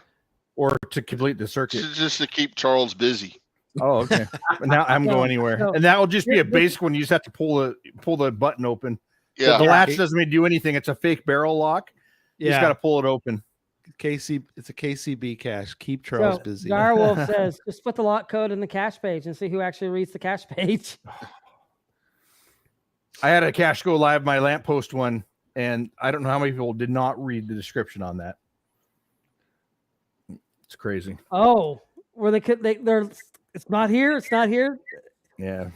Or to complete the circuit? Just to keep Charles busy. Oh, okay. But now I'm going anywhere. And that will just be a basic one. You just have to pull the button open. Yeah. The latch doesn't even do anything. It's a fake barrel lock. You just got to pull it open. It's a KCB cache. Keep Charles busy. Direwolf says, just put the lock code in the cache page and see who actually reads the cache page. I had a cache go live, my lamppost one, and I don't know how many people did not read the description on that. It's crazy. Oh, where they're it's not here. It's not here. Yeah,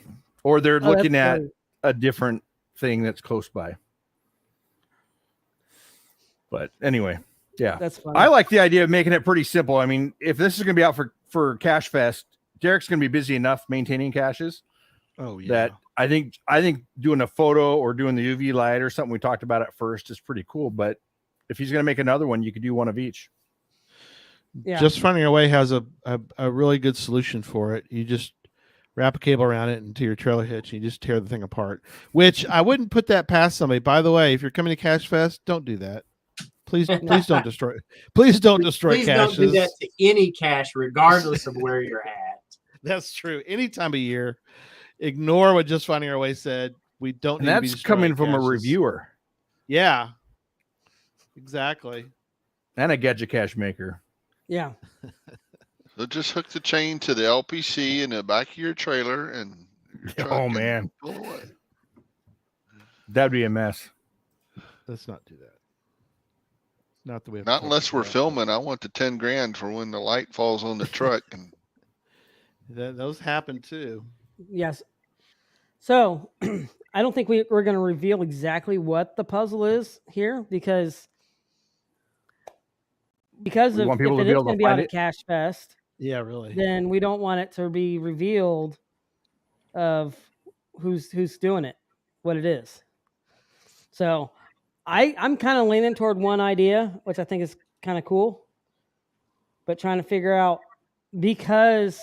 or they're looking at a different thing that's close by. But anyway, yeah, that's funny. I like the idea of making it pretty simple. I mean, if this is going to be out for Cache Fest, Derek's going to be busy enough maintaining caches. Oh yeah. That I think doing a photo or doing the UV light or something we talked about at first is pretty cool. But if he's going to make another one, you could do one of each. Yeah. Just Finding Our Way has a really good solution for it. You just wrap a cable around it into your trailer hitch, and you just tear the thing apart. Which I wouldn't put that past somebody. By the way, if you're coming to Cache Fest, don't do that. Please don't destroy. Please don't destroy please caches. Don't do that to any cache, regardless of where you're at. That's true. Any time of year, ignore what Just Finding Our Way said. We don't. And need that's to be coming from caches. a reviewer. Yeah. Exactly. And a Gadget cache maker. Yeah. So just hook the chain to the LPC in the back of your trailer and Oh man, pull away. That'd be a mess. Let's not do that. Not the way. Not unless we're filming. I want the 10 grand for when the light falls on the truck. And those happen too. Yes. So I don't think we're going to reveal exactly what the puzzle is here because of if it is going to be out at Cache Fest. Yeah, really. Then we don't want it to be revealed of who's doing it, what it is. So I'm kind of leaning toward one idea, which I think is kind of cool. but trying to figure out, because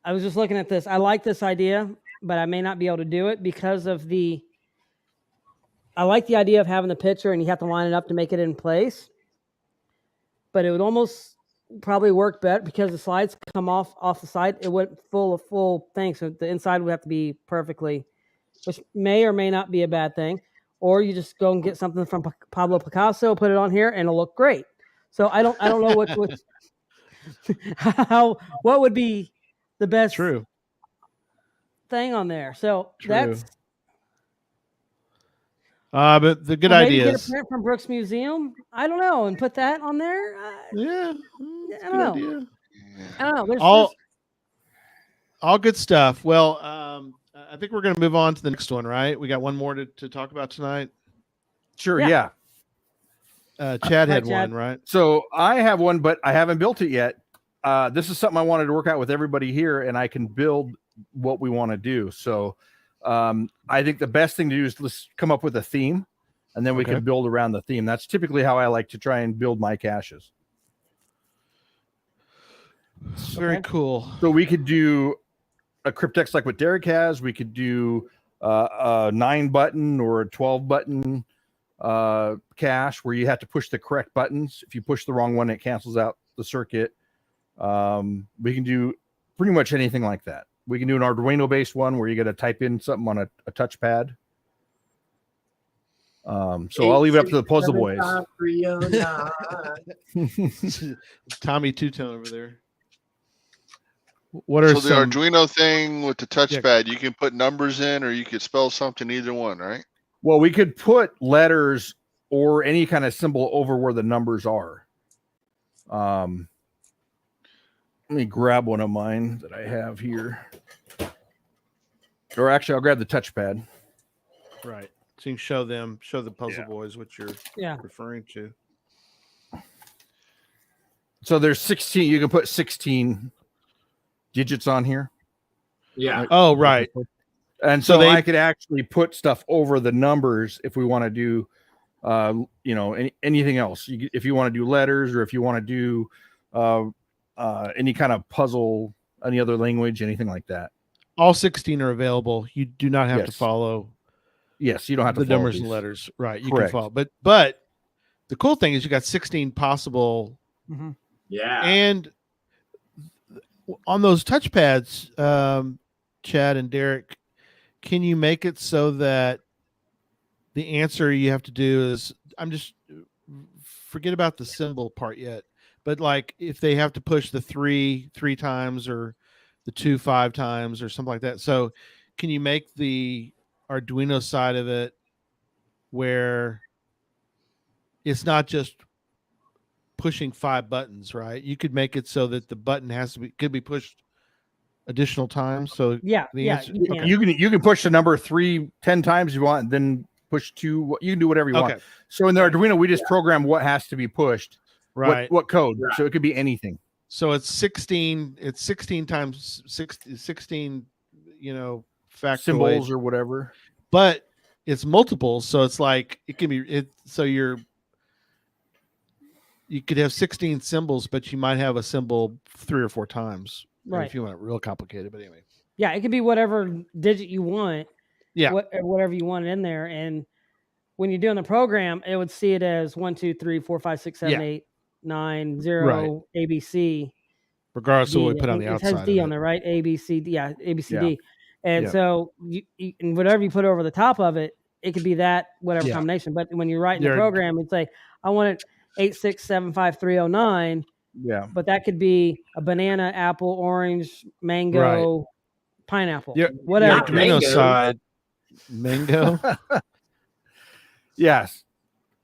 I was just looking at this. I like this idea, but I may not be able to do it because of I like the idea of having the picture and you have to line it up to make it in place, but it would almost probably work better because the slides come off the side. It wouldn't full thing, so the inside would have to be perfectly, which may or may not be a bad thing. Or you just go and get something from Pablo Picasso, put it on here, and it'll look great. So I don't know what what would be the best thing on there. So that's. But the good idea is get a print from Brooks Museum. I don't know, and put that on there. Yeah, I don't know. Idea. I don't know. There's all good stuff. Well, I think we're going to move on to the next one, right? We got one more to talk about tonight. Sure. Yeah. Chad had one, right? So I have one, but I haven't built it yet. This is something I wanted to work out with everybody here, and I can build what we want to do. So I think the best thing to do is let's come up with a theme, and then we can build around the theme. That's typically how I like to try and build my caches. Very cool. So we could do a cryptex like what Derek has. We could do a 9-button or a 12-button cache where you have to push the correct buttons. If you push the wrong one, it cancels out the circuit. We can do pretty much anything like that. We can do an Arduino based one where you got to type in something on a touchpad. So I'll leave it up to the puzzle boys. Tommy Two-Tone over there. What are the Arduino thing with the touchpad? You can put numbers in, or you could spell something, either one, right? Well, we could put letters or any kind of symbol over where the numbers are. Let me grab one of mine that I have here. Or actually, I'll grab the touchpad. Right. So you can show the puzzle boys what you're referring to. So there's 16. You can put 16 digits on here. Yeah. Oh, right. And so I could actually put stuff over the numbers if we want to do, anything else. If you want to do letters, or if you want to do any kind of puzzle, any other language, anything like that. All 16 are available. You do not have to follow. Yes, you don't have to the follow numbers these. and letters. Right. You Correct. can follow. But the cool thing is you got 16 possible. Mm-hmm. Yeah. And on those touchpads, Chad and Derek, can you make it so that the answer you have to do is, forget about the symbol part yet, but like if they have to push the 3 times or the 2 5 times or something like that. So can you make the Arduino side of it where it's not just pushing 5 buttons, right? You could make it so that the button could be pushed additional times. So you can push the number 10 times if you want, and then push 2. You can do whatever you want. So in the Arduino, we just program what has to be pushed, right? What code? Right. So it could be anything. So it's 16. It's 16 times 16. Factoid Symbols or whatever. But it's multiples, so it's like it can be. So you could have 16 symbols, but you might have a symbol 3 or 4 times. Right. If you want it real complicated, but anyway. Yeah, it could be whatever digit you want. Yeah. Whatever you want in there, and when you're doing the program, it would see it as 1, 2, 3, 4, 5, 6, 7, 8, 9, 0, ABC. Regardless of what we put on the outside. It has D on there, right? A, B, C, D. Yeah, A, B, C, D. And so and whatever you put over the top of it, it could be that whatever combination. But when you're writing the program, it's like, I want it 8675309. Yeah. But that could be a banana, apple, orange, mango, pineapple, whatever. Arduino side. Mango. Yes.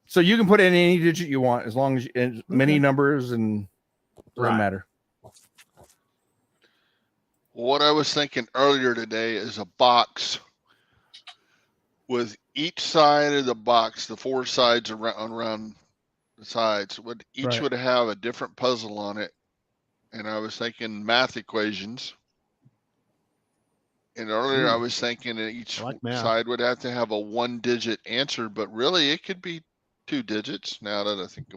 So you can put in any digit you want, as long as many numbers, and doesn't matter. What I was thinking earlier today is a box with each side of the box, the 4 sides around the sides, would have a different puzzle on it. And I was thinking math equations. And earlier I was thinking that each side would have to have a 1-digit answer, but really it could be 2 digits now that I think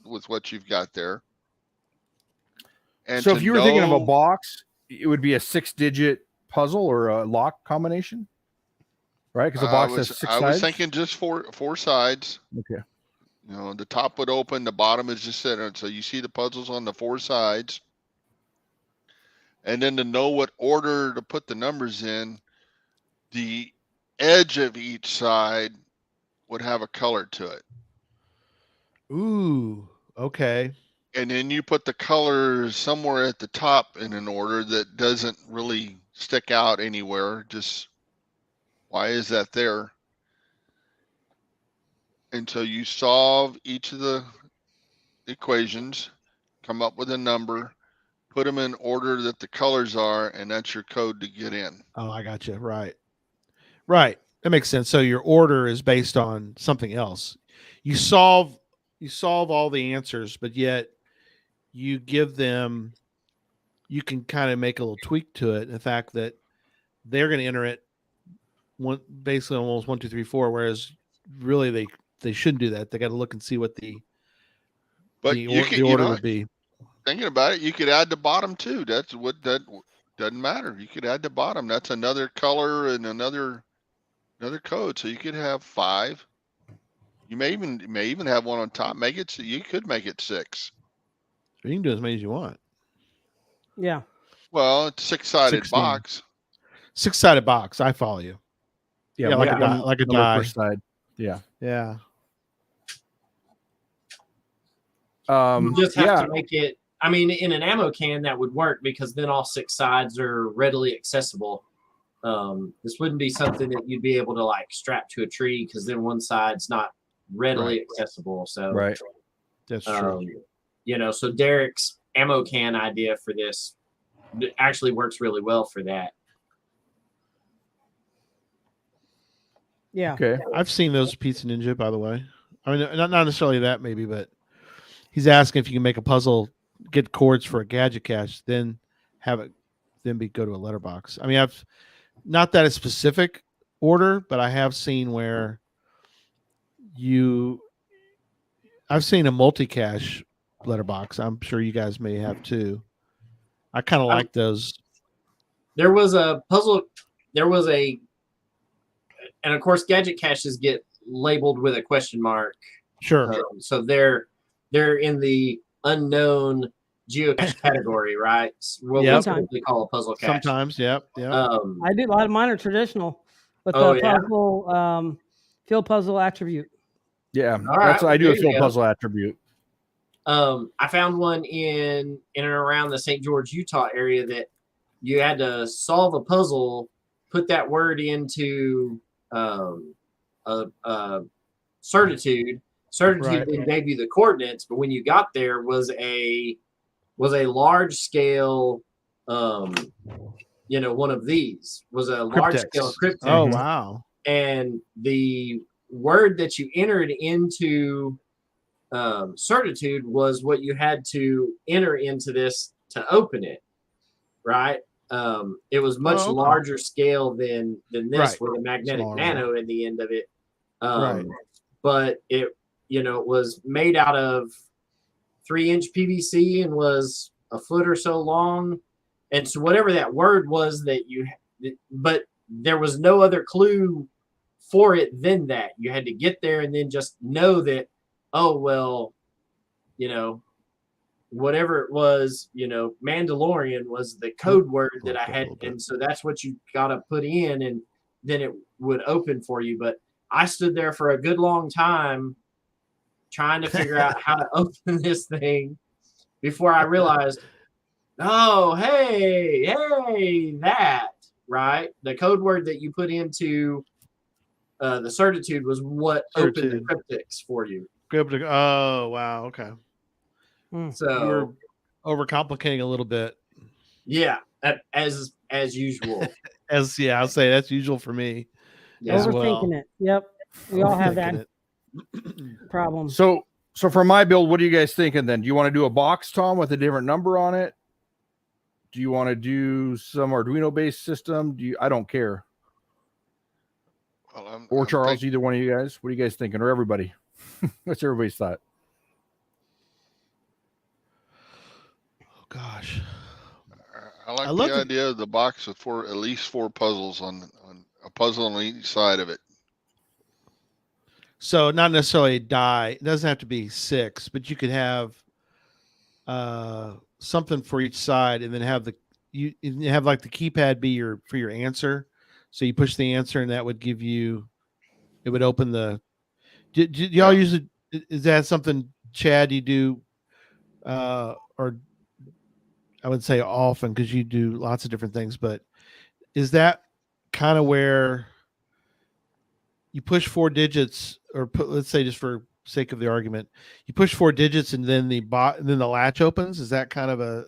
with what you've got there. And so if you were thinking of a box, it would be a 6-digit puzzle or a lock combination, right? Because a box has 6 sides. I was thinking just four sides. Okay. You know, the top would open, the bottom is just center. So you see the puzzles on the 4 sides. And then to know what order to put the numbers in, the edge of each side would have a color to it. Ooh, okay. And then you put the colors somewhere at the top in an order that doesn't really stick out anywhere. Just why is that there? Until you solve each of the equations, come up with a number, put them in order that the colors are, and that's your code to get in. Oh, I got you. Right. That makes sense. So your order is based on something else. You solve all the answers, but yet you give them, you can kind of make a little tweak to it. The fact that they're going to enter it basically almost 1, 2, 3, 4, whereas really they shouldn't do that. They got to look and see what the order would be. Thinking about it, you could add the bottom too. That doesn't matter. You could add the bottom. That's another color and another code. So you could have 5. You may even have one on top. You could make it 6. You can do as many as you want. Yeah. Well, it's 6-sided box. 6-sided box. I follow you. Yeah, like a die per side. Yeah. Yeah. You just have to make it. I mean, in an ammo can that would work because then all 6 sides are readily accessible. This wouldn't be something that you'd be able to like strap to a tree because then one side's not readily accessible. So right, that's true. You know, so Derek's ammo can idea for this actually works really well for that. Yeah. Okay. I've seen those Pizza Ninja, by the way. I mean, not necessarily that maybe, but he's asking if you can make a puzzle, get chords for a Gadget cache, then have it, go to a letterbox. I mean, I've not that a specific order, but I have seen where I've seen a multi-cache letterbox. I'm sure you guys may have too. I kind of like those. There was a puzzle. And of course, Gadget caches get labeled with a question mark. Sure. So they're in the unknown geocache category, right? What we typically call a puzzle cache. Sometimes, yep. I do a lot of mine are traditional with the puzzle field puzzle attribute. Yeah, I do a field puzzle attribute. I found one in and around the St. George, Utah area that you had to solve a puzzle, put that word into certitude. Certitude then gave you the coordinates, but when you got there was a large scale, one of these was a large scale cryptex. Oh wow! And the word that you entered into certitude was what you had to enter into this to open it, right? It was much larger scale than this with a magnetic nano in the end of it. But it, it was made out of 3-inch PVC and was a foot or so long. And so whatever that word was but there was no other clue for it than that. You had to get there and then just know that, oh, well, whatever it was, Mandalorian was the code word that I had. And so that's what you got to put in and then it would open for you. But I stood there for a good long time trying to figure out how to open this thing before I realized, oh, hey, that, right? The code word that you put into the certitude was what opened the cryptics for you. Oh, wow. Okay. So you're overcomplicating a little bit. Yeah, as usual. I'll say that's usual for me. Yeah. Overthinking it. Yep. We all have that problem. So for my build, what are you guys thinking then? Do you want to do a box, Tom, with a different number on it? Do you want to do some Arduino-based system? I don't care. Well, or Charles, either one of you guys. What are you guys thinking? Or everybody? What's everybody's thought? gosh. I like the idea of the box with at least 4 puzzles on a puzzle on each side of it. So not necessarily a die. It doesn't have to be 6, but you could have something for each side, and then have you have like the keypad be for your answer. So you push the answer, and that would give you. It would open the. Do y'all usually? Is that something, Chad, you do? Or I would say often, because you do lots of different things, but is that kind of where you push 4 digits, or let's say, just for sake of the argument, you push 4 digits and then the latch opens? Is that kind of a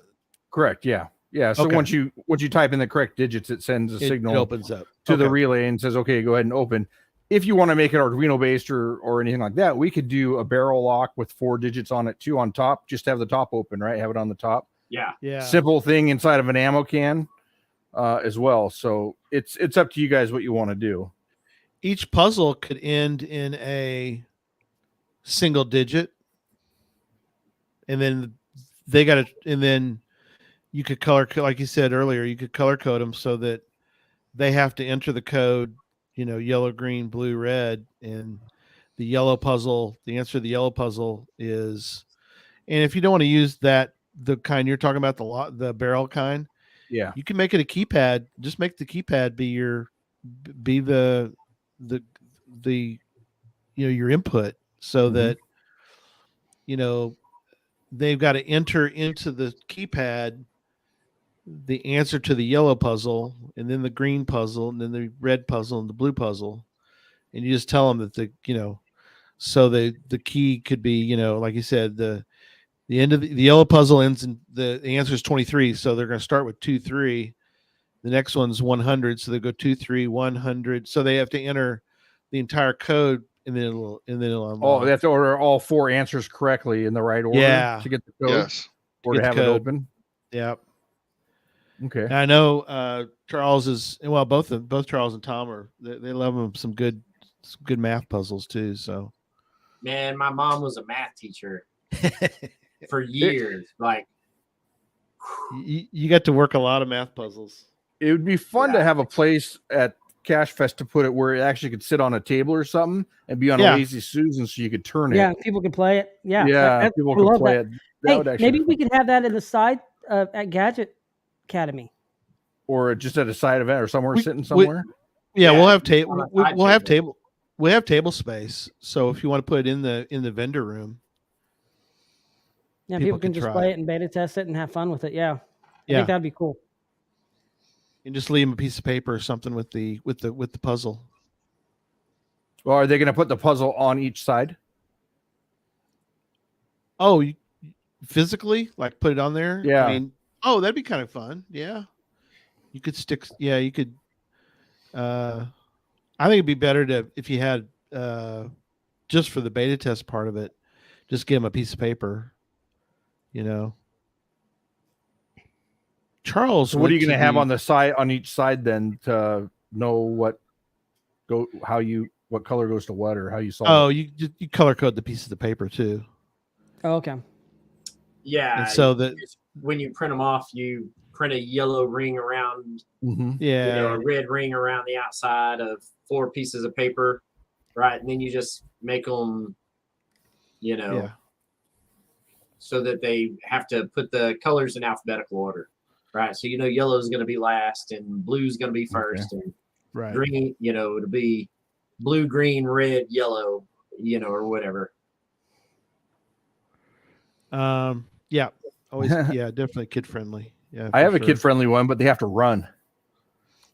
correct? Yeah. So okay. once you type in the correct digits, it sends a signal. It opens up to the relay and says, okay, go ahead and open. If you want to make it Arduino based or anything like that, we could do a barrel lock with 4 digits on it too on top. Just have the top open, right? Have it on the top. Yeah. Simple thing inside of an ammo can as well. So it's up to you guys what you want to do. Each puzzle could end in a single digit, and then then you could color, like you said earlier, you could color code them so that they have to enter the code, yellow, green, blue, red, and the yellow puzzle. The answer to the yellow puzzle is, and if you don't want to use the kind you're talking about, the barrel kind, you can make it a keypad. Just make the keypad be the your input, so that they've got to enter into the keypad the answer to the yellow puzzle, and then the green puzzle, and then the red puzzle, and the blue puzzle, and you just tell them that so the key could be, like you said, the end of the yellow puzzle ends in the answer is 23, so they're going to start with 2 3. The next one's 100, so they go 2 3 100. So they have to enter the entire code, and then it'll unlock. They have to order all 4 answers correctly in the right order to get the code. Yes. Or to have it open. Yeah. Okay. And I know Charles is, well, both Charles and Tom they love them some good math puzzles too. So, man, my mom was a math teacher for years. Like, you got to work a lot of math puzzles. It would be fun to have a place at Cache Fest to put it where it actually could sit on a table or something and be on a Lazy Susan, so you could turn it. Yeah, people could play it. People could play it. Maybe we could have that in the side at Gadget Academy, or just at a side event or somewhere sitting somewhere. We'll have table. We'll have table. We have table space. So if you want to put it in the vendor room, people can just play it and beta test it and have fun with it. I think that'd be cool. And just leave them a piece of paper or something with the puzzle. Well, are they going to put the puzzle on each side? Oh, physically, like put it on there? Yeah. I mean, that'd be kind of fun. Yeah. You could stick. Yeah, you could. I think it'd be better if you had just for the beta test part of it, just give them a piece of paper. Charles, so what are you going to have on the side, on each side, then, to know what color goes to what, or how you solve it? You color code the piece of the paper too. Oh, okay. Yeah. And so that when you print them off, you print a yellow ring around, a red ring around the outside of 4 pieces of paper, right? And then you just make them, so that they have to put the colors in alphabetical order, right? So yellow is going to be last, and blue is going to be first, and green, it'll be blue, green, red, yellow, or whatever. Always, definitely kid friendly. Yeah, I have a kid friendly one, but they have to run.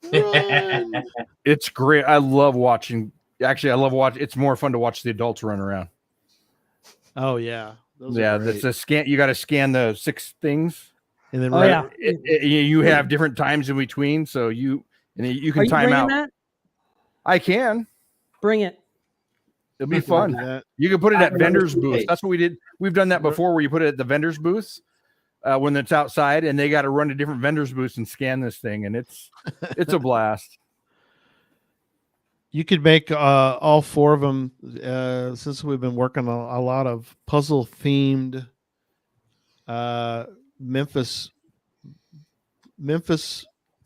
It's great. I love watching. Actually, it's more fun to watch the adults run around. Oh yeah. That's a scan. You got to scan the 6 things, and then you have different times in between, so you can time out. That? I can bring it. It'll be fun. You can put it at vendors' booths. That's what we did. We've done that before, where you put it at the vendors' booths when it's outside, and they got to run to different vendors' booths and scan this thing, and it's a blast. You could make all 4 of them, since we've been working on a lot of puzzle themed Memphis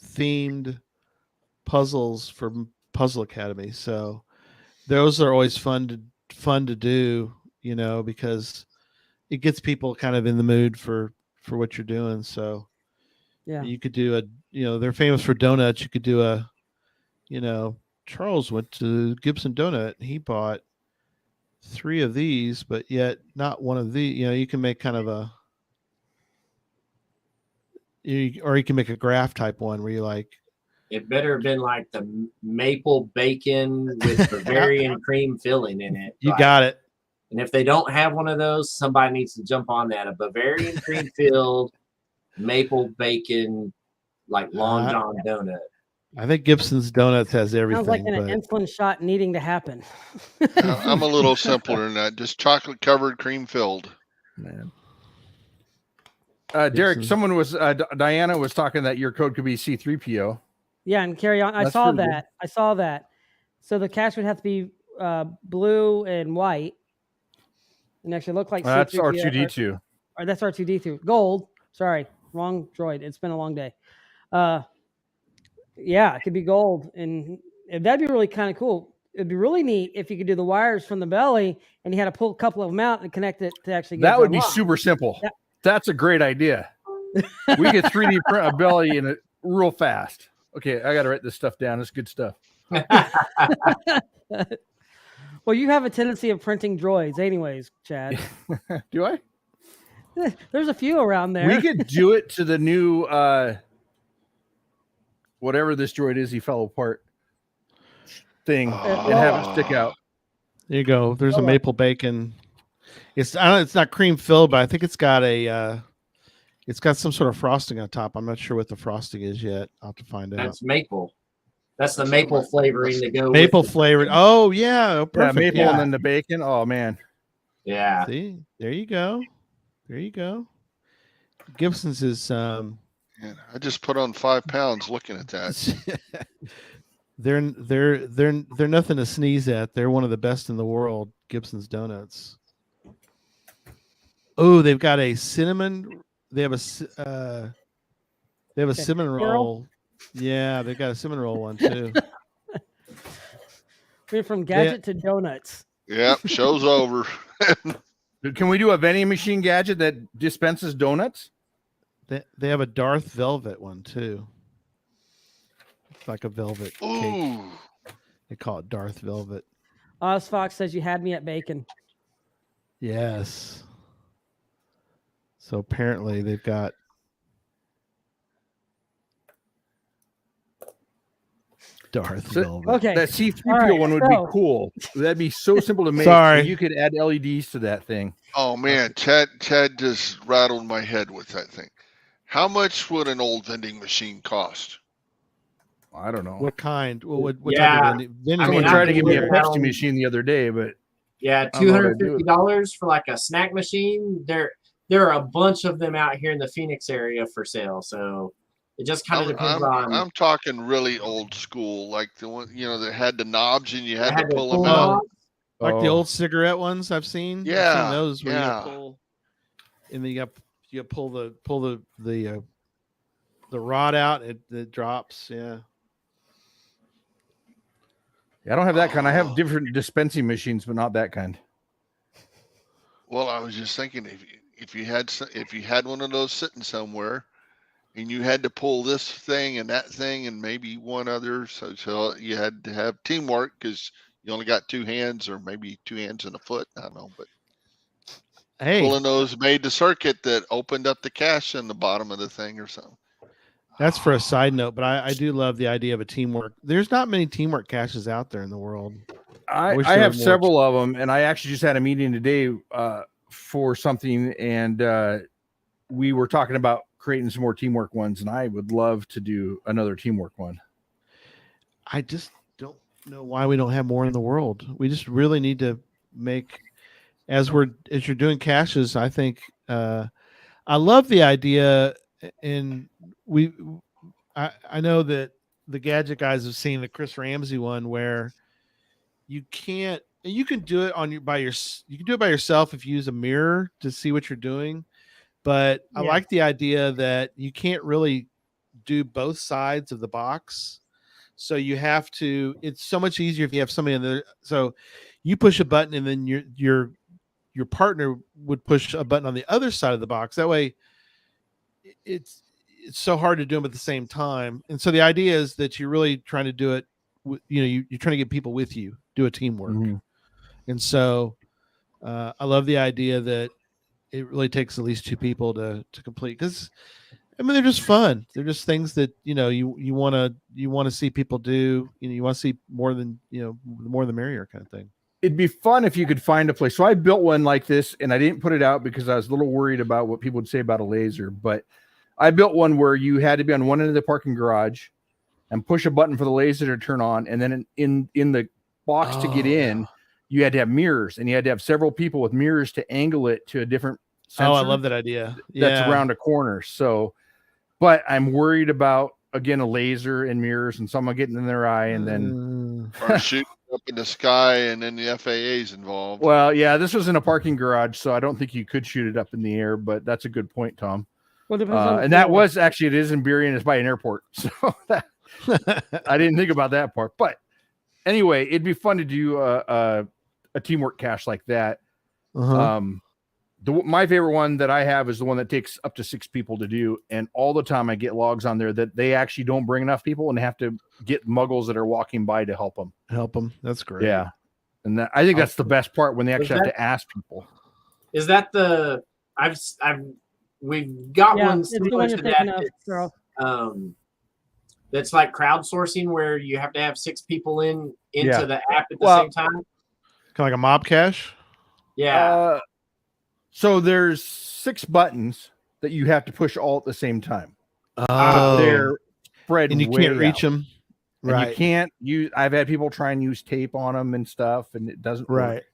themed puzzles for Puzzle Academy. So those are always fun to do, because it gets people kind of in the mood for what you're doing. So Yeah, you could do they're famous for donuts. You could do Charles went to Gibson Donut. He bought 3 of these, but yet not one of these. You can make kind of or you can make a graph type one where you like. It better have been like the maple bacon with Bavarian cream filling in it. You got it. And if they don't have one of those, somebody needs to jump on that. A Bavarian cream filled maple bacon, like Long John donut. I think Gibson's Donuts has everything. Sounds like an insulin shot needing to happen. I'm a little simpler than that. Just chocolate covered, cream filled. Man. Derek, someone was Diana was talking that your code could be C3PO. Yeah, and carry on. I saw that. So the cache would have to be blue and white, and actually look like that's R2D2. Or that's R2D2. Gold. Sorry, wrong droid. It's been a long day. Yeah, it could be gold, and that'd be really kind of cool. It'd be really neat if you could do the wires from the belly, and you had to pull a couple of them out and connect it to actually get that would be super simple. Yeah. That's a great idea. We could 3D print a belly in it real fast. Okay, I got to write this stuff down. It's good stuff. Well, you have a tendency of printing droids anyways, Chad. Do I? There's a few around there. We could do it to the new whatever this droid is he fell apart thing and have it stick out. There you go. There's a maple bacon. It's not cream filled, but I think it's got some sort of frosting on top. I'm not sure what the frosting is yet. I'll have to find out. That's maple. That's the maple flavoring to go. Maple flavored. Oh yeah, perfect. Yeah, maple and then the bacon. Oh man. Yeah. See, there you go. Gibson's is. Man, I just put on 5 pounds looking at that. They're nothing to sneeze at. They're one of the best in the world. Gibson's Donuts. Oh, they've got a cinnamon. They have a cinnamon roll. Yeah, they've got a cinnamon roll one too. We're from Gadget to donuts. Yep, show's over. Can we do a vending machine gadget that dispenses donuts? They have a Darth Velvet one too. It's like a velvet cake. They call it Darth Velvet. Oz Fox says you had me at bacon. Yes. So apparently they've got Darth Velvet. Okay. That C3PO one would be cool. That'd be so simple to make. Sorry. So you could add LEDs to that thing. Oh man, Chad just rattled my head with that thing. How much would an old vending machine cost? I don't know. What kind? What yeah. type of vending Someone tried to give me a Pepsi machine the other day, but yeah, $250 for like a snack machine. There are a bunch of them out here in the Phoenix area for sale. So it just kind of depends on. I'm talking really old school, like the one that had the knobs and you had to pull them out. Like the old cigarette ones I've seen. Yeah, I've seen those where you pull, and then you pull the rod out. It drops. Yeah. I don't have that kind. I have different dispensing machines, but not that kind. Well, I was just thinking if you had one of those sitting somewhere, and you had to pull this thing and that thing and maybe one other, so you had to have teamwork because you only got 2 hands or maybe 2 hands and a foot. I don't know, but pulling those made the circuit that opened up the cache in the bottom of the thing or something. That's for a side note, but I do love the idea of a teamwork. There's not many teamwork caches out there in the world. I have several of them, and I actually just had a meeting today for something, and we were talking about creating some more teamwork ones, and I would love to do another teamwork one. I just don't know why we don't have more in the world. We just really need to make, as you're doing caches, I think I love the idea. And I know that the Gadget guys have seen the Chris Ramsey one where you can do it by yourself if you use a mirror to see what you're doing, But I like the idea that you can't really do both sides of the box. So you have to, it's so much easier if you have somebody in there. So you push a button and then your partner would push a button on the other side of the box. That way it's so hard to do them at the same time. And so the idea is that you're really trying to do it, you're trying to get people with you, do a teamwork. Mm-hmm. And so I love the idea that it really takes at least 2 people to complete, because I mean, they're just fun. They're just things that, you want to see people do. You want to see more than, the more the merrier kind of thing. It'd be fun if you could find a place. So I built one like this, and I didn't put it out because I was a little worried about what people would say about a laser. But I built one where you had to be on one end of the parking garage and push a button for the laser to turn on. And then in the box to get in, you had to have mirrors, and you had to have several people with mirrors to angle it to a different sensor. Oh, I love that idea. That's around a corner. So, but I'm worried about, again, a laser and mirrors and someone getting in their eye and then or shooting up in the sky, and then the FAA's involved. Well, yeah, this was in a parking garage, so I don't think you could shoot it up in the air, but that's a good point, Tom. Well, and that was actually, it is in Beery and it's by an airport. So I didn't think about that part. But anyway, it'd be fun to do a teamwork cache like that. Uh-huh. My favorite one that I have is the one that takes up to 6 people to do. And all the time I get logs on there that they actually don't bring enough people and they have to get muggles that are walking by to help them. That's great. Yeah. And I think that's the best part, when they actually have to ask people. Is that we've got one similar to that. That's like crowdsourcing, where you have to have 6 people into the app at the same time. Kind of like a mob cache. Yeah. So there's 6 buttons that you have to push all at the same time. Oh, they're spread, and you can't reach them. Right. And you can't use. I've had people try and use tape on them and stuff, and it doesn't work.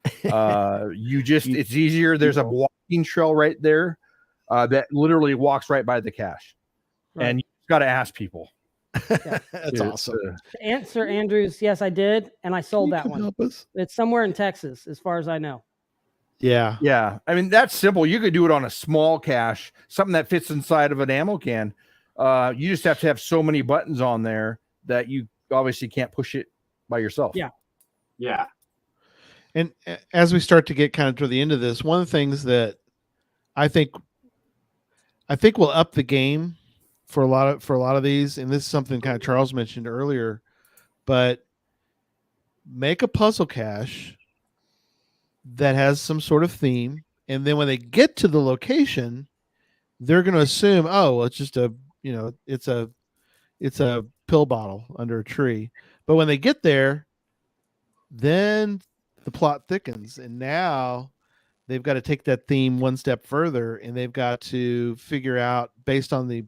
It's easier. There's a walking trail right there that literally walks right by the cache, and you got to ask people. That's awesome. To answer Andrews, yes, I did, and I sold that one. It's somewhere in Texas, as far as I know. Yeah. I mean, that's simple. You could do it on a small cache, something that fits inside of an ammo can. You just have to have so many buttons on there that you obviously can't push it by yourself. Yeah. And as we start to get kind of toward the end of this, one of the things that I think will up the game for a lot of these, and this is something kind of Charles mentioned earlier, but make a puzzle cache that has some sort of theme, and then when they get to the location, they're going to assume, oh, well, it's just it's a pill bottle under a tree. But when they get there, then the plot thickens, and now they've got to take that theme one step further, and they've got to figure out, based on a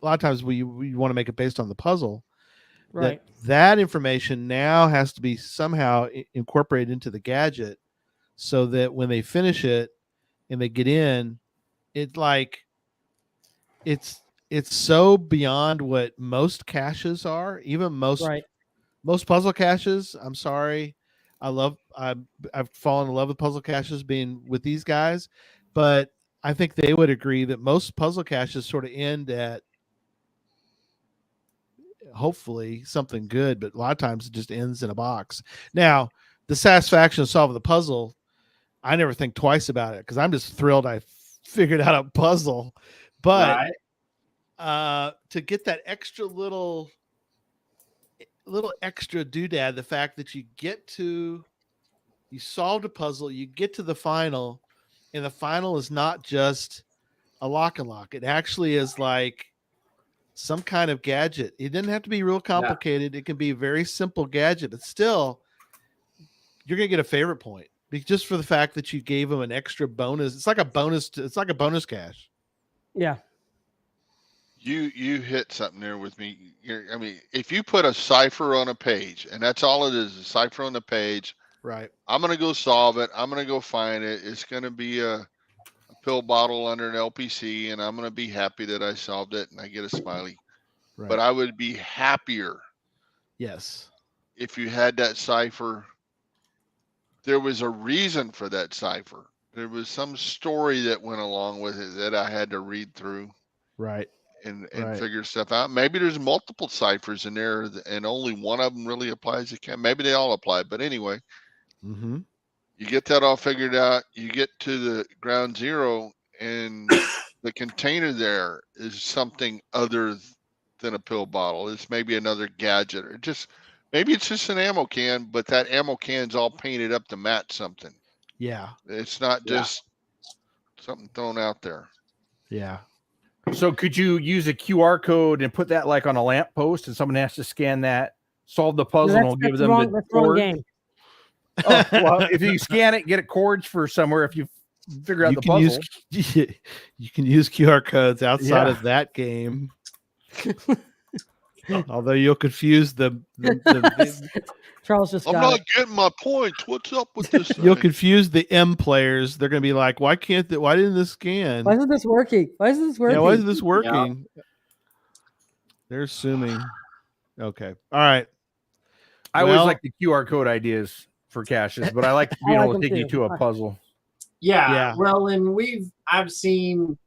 lot of times we want to make it based on the puzzle, right? That information now has to be somehow incorporated into the gadget, so that when they finish it and they get in, it's so beyond what most caches are, even most puzzle caches. I'm sorry. I've fallen in love with puzzle caches being with these guys, but I think they would agree that most puzzle caches sort of end at hopefully something good, but a lot of times it just ends in a box. Now, the satisfaction of solving the puzzle, I never think twice about it, because I'm just thrilled I figured out a puzzle. But to get that extra little extra doodad, the fact that you solved a puzzle, you get to the final, and the final is not just a lock. It actually is like some kind of gadget. It doesn't have to be real complicated. It can be a very simple gadget, but still, you're going to get a favorite point just for the fact that you gave them an extra bonus. It's like a bonus. It's like a bonus cache. Yeah. You hit something there with me. I mean, if you put a cipher on a page, and that's all it is, a cipher on the page, right? I'm going to go solve it. I'm going to go find it. It's going to be a pill bottle under an LPC, and I'm going to be happy that I solved it, and I get a smiley. Right. But I would be happier. Yes. If you had that cipher, there was a reason for that cipher. There was some story that went along with it that I had to read through. Right. And Right. figure stuff out. Maybe there's multiple ciphers in there, and only one of them really applies. Maybe they all apply, but anyway, Mm-hmm. you get that all figured out. You get to the ground zero, and the container there is something other than a pill bottle. It's maybe another gadget, or maybe it's just an ammo can, but that ammo can's all painted up to match something. Yeah. It's not just something thrown out there. Yeah. So could you use a QR code and put that like on a lamp post, and someone has to scan that, solve the puzzle, and we'll give them the cord? Game. Oh, well, if you scan it, get it cords for somewhere. If you figure out the puzzle, you can use QR codes outside of that game. Although you'll confuse the Charles just. I'm not getting my point. What's up with this thing? You'll confuse the M players. They're going to be like, "Why didn't this scan? Why isn't this working? Why isn't this working? Yeah, why isn't this working?" Yeah. They're assuming. Okay, all right. I always like the QR code ideas for caches, but I like being able to take you to a puzzle. Yeah. Well, and I've seen.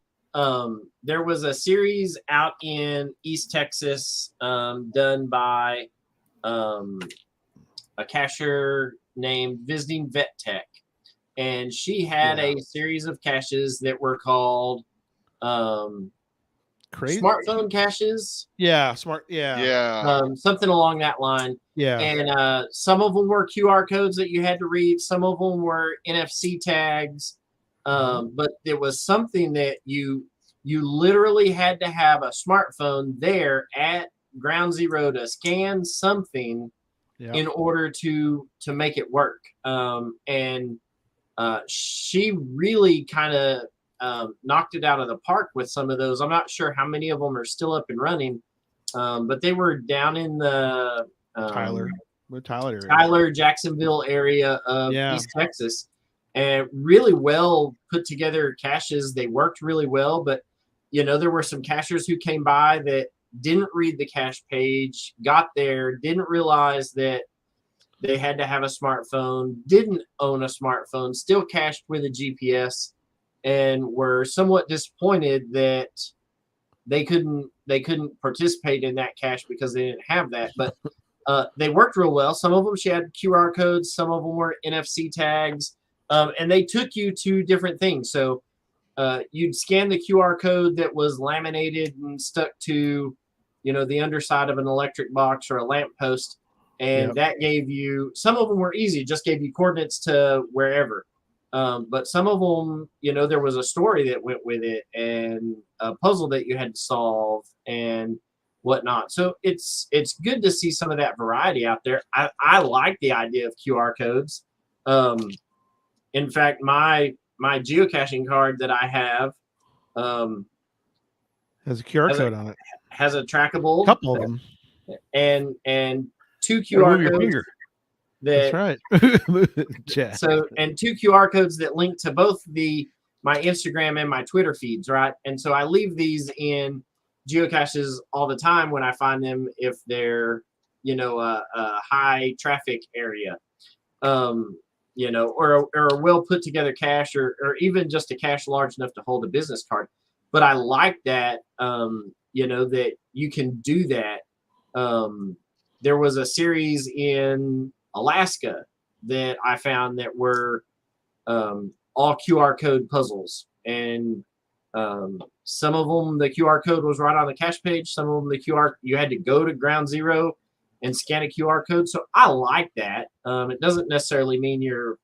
There was a series out in East Texas done by a cacher named Visiting Vet Tech, and she had a series of caches that were called smartphone caches. Yeah, smart. Yeah. Something along that line. Yeah. And some of them were QR codes that you had to read. Some of them were NFC tags. But there was something that you literally had to have a smartphone there at ground zero to scan something in order to make it work. And she really kind of knocked it out of the park with some of those. I'm not sure how many of them are still up and running, but they were down in the Tyler, Jacksonville area of East Texas. And really well put together caches. They worked really well, but there were some cachers who came by that didn't read the cache page, got there, didn't realize that they had to have a smartphone, didn't own a smartphone, still cached with a GPS, and were somewhat disappointed that they couldn't participate in that cache because they didn't have that. But they worked real well. Some of them she had QR codes, some of them were NFC tags. And they took you to different things. So you'd scan the QR code that was laminated and stuck to, the underside of an electric box or a lamppost. And that gave you, some of them were easy, just gave you coordinates to wherever. But some of them, there was a story that went with it and a puzzle that you had to solve and whatnot. So it's good to see some of that variety out there. I like the idea of QR codes. In fact, my geocaching card that I have has a QR code on it. Has a trackable. A couple of them. And two QR codes. That's right. So, and two QR codes that link to both my Instagram and my Twitter feeds, right? And so I leave these in geocaches all the time when I find them if they're, a high traffic area. Or a well put together cache or even just a cache large enough to hold a business card. But I like that, that you can do that. There was a series in Alaska that I found that were all QR code puzzles. And some of them, the QR code was right on the cache page. Some of them, you had to go to ground zero and scan a QR code. So I like that. It doesn't necessarily mean you're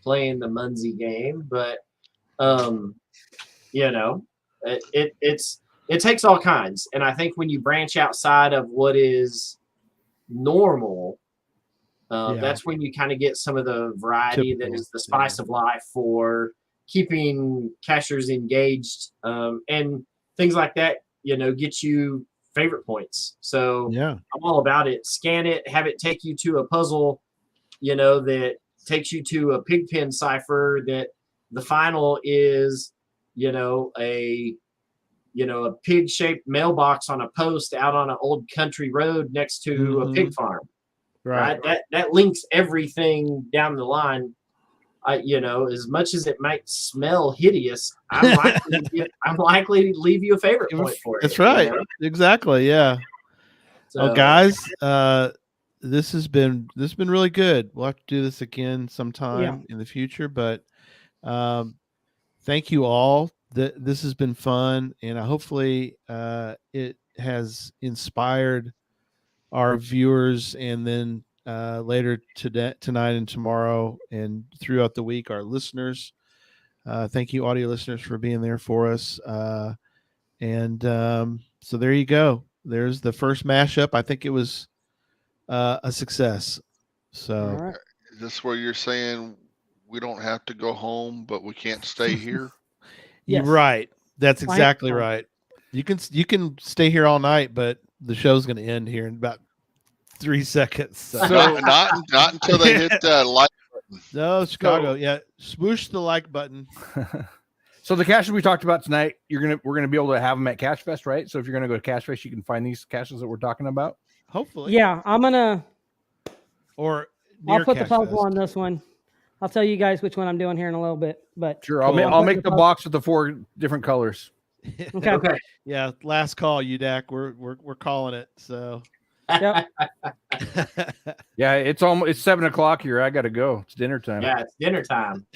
playing the Munzie game, but it takes all kinds. And I think when you branch outside of what is normal, that's when you kind of get some of the variety that is the spice of life for keeping cachers engaged, and things like that, get you favorite points. So I'm all about it. Scan it, have it take you to a puzzle, that takes you to a pig pen cipher that the final is, a pig-shaped mailbox on a post out on an old country road next to a pig farm. Right. That links everything down the line. as much as it might smell hideous, I'm likely to leave you a favorite point for it. That's right. Exactly. Yeah. So, guys, this has been really good. We'll have to do this again sometime in the future, but thank you all. This has been fun, and hopefully it has inspired our viewers, and then later tonight and tomorrow and throughout the week, our listeners. Thank you, audio listeners, for being there for us. And so there you go. There's the first mashup. I think it was a success. So right. Is this where you're saying we don't have to go home, but we can't stay here? Yes. Right. That's exactly right. You can stay here all night, but the show's going to end here in about 3 seconds. So not until they hit the like button. No, Chicago. Yeah, smoosh the like button. So the caches we talked about tonight, we're gonna be able to have them at Cache Fest, right? So if you're gonna go to Cache Fest, you can find these caches that we're talking about. Hopefully. Yeah, I'm gonna. Or I'll put the puzzle on this one. I'll tell you guys which one I'm doing here in a little bit. But sure, I'll make the box with the 4 different colors. Okay. Yeah, last call, UDAC. We're calling it. So. Yep. Yeah, it's 7:00 here. I gotta go. It's dinner time. Yeah, it's dinner time.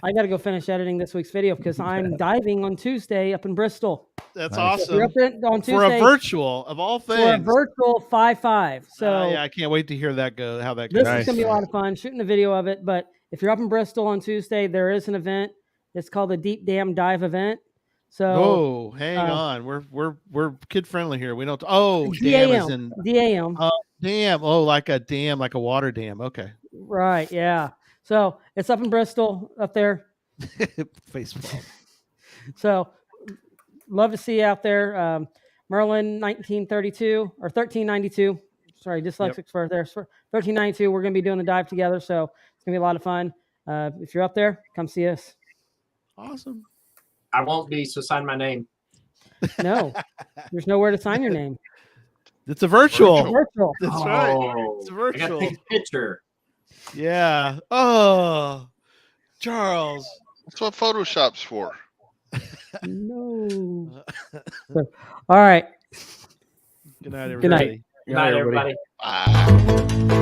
I gotta go finish editing this week's video because I'm diving on Tuesday up in Bristol. That's awesome. So on Tuesday, for a virtual of all things. For a virtual 5-5. So yeah, I can't wait to hear that go. How that goes. This is gonna be a lot of fun. Shooting a video of it. But if you're up in Bristol on Tuesday, there is an event. It's called the Deep Dam Dive event. So hang on. We're kid friendly here. We don't. Dam is in DAM. Dam. Like a dam, like a water dam. Okay. Right. Yeah. So it's up in Bristol, up there. Facepalm. So love to see you out there. Merlin 1932 or 1392. Sorry, dyslexic for there. 1392. We're gonna be doing the dive together, so it's gonna be a lot of fun. If you're up there, come see us. Awesome. I won't be, so sign my name. No, there's nowhere to sign your name. It's a virtual. That's right. It's a virtual. I got to take a picture. Yeah. Oh, Charles. That's what Photoshop's for. No. All right. Good night, everybody. Good night. Good night, everybody. Bye.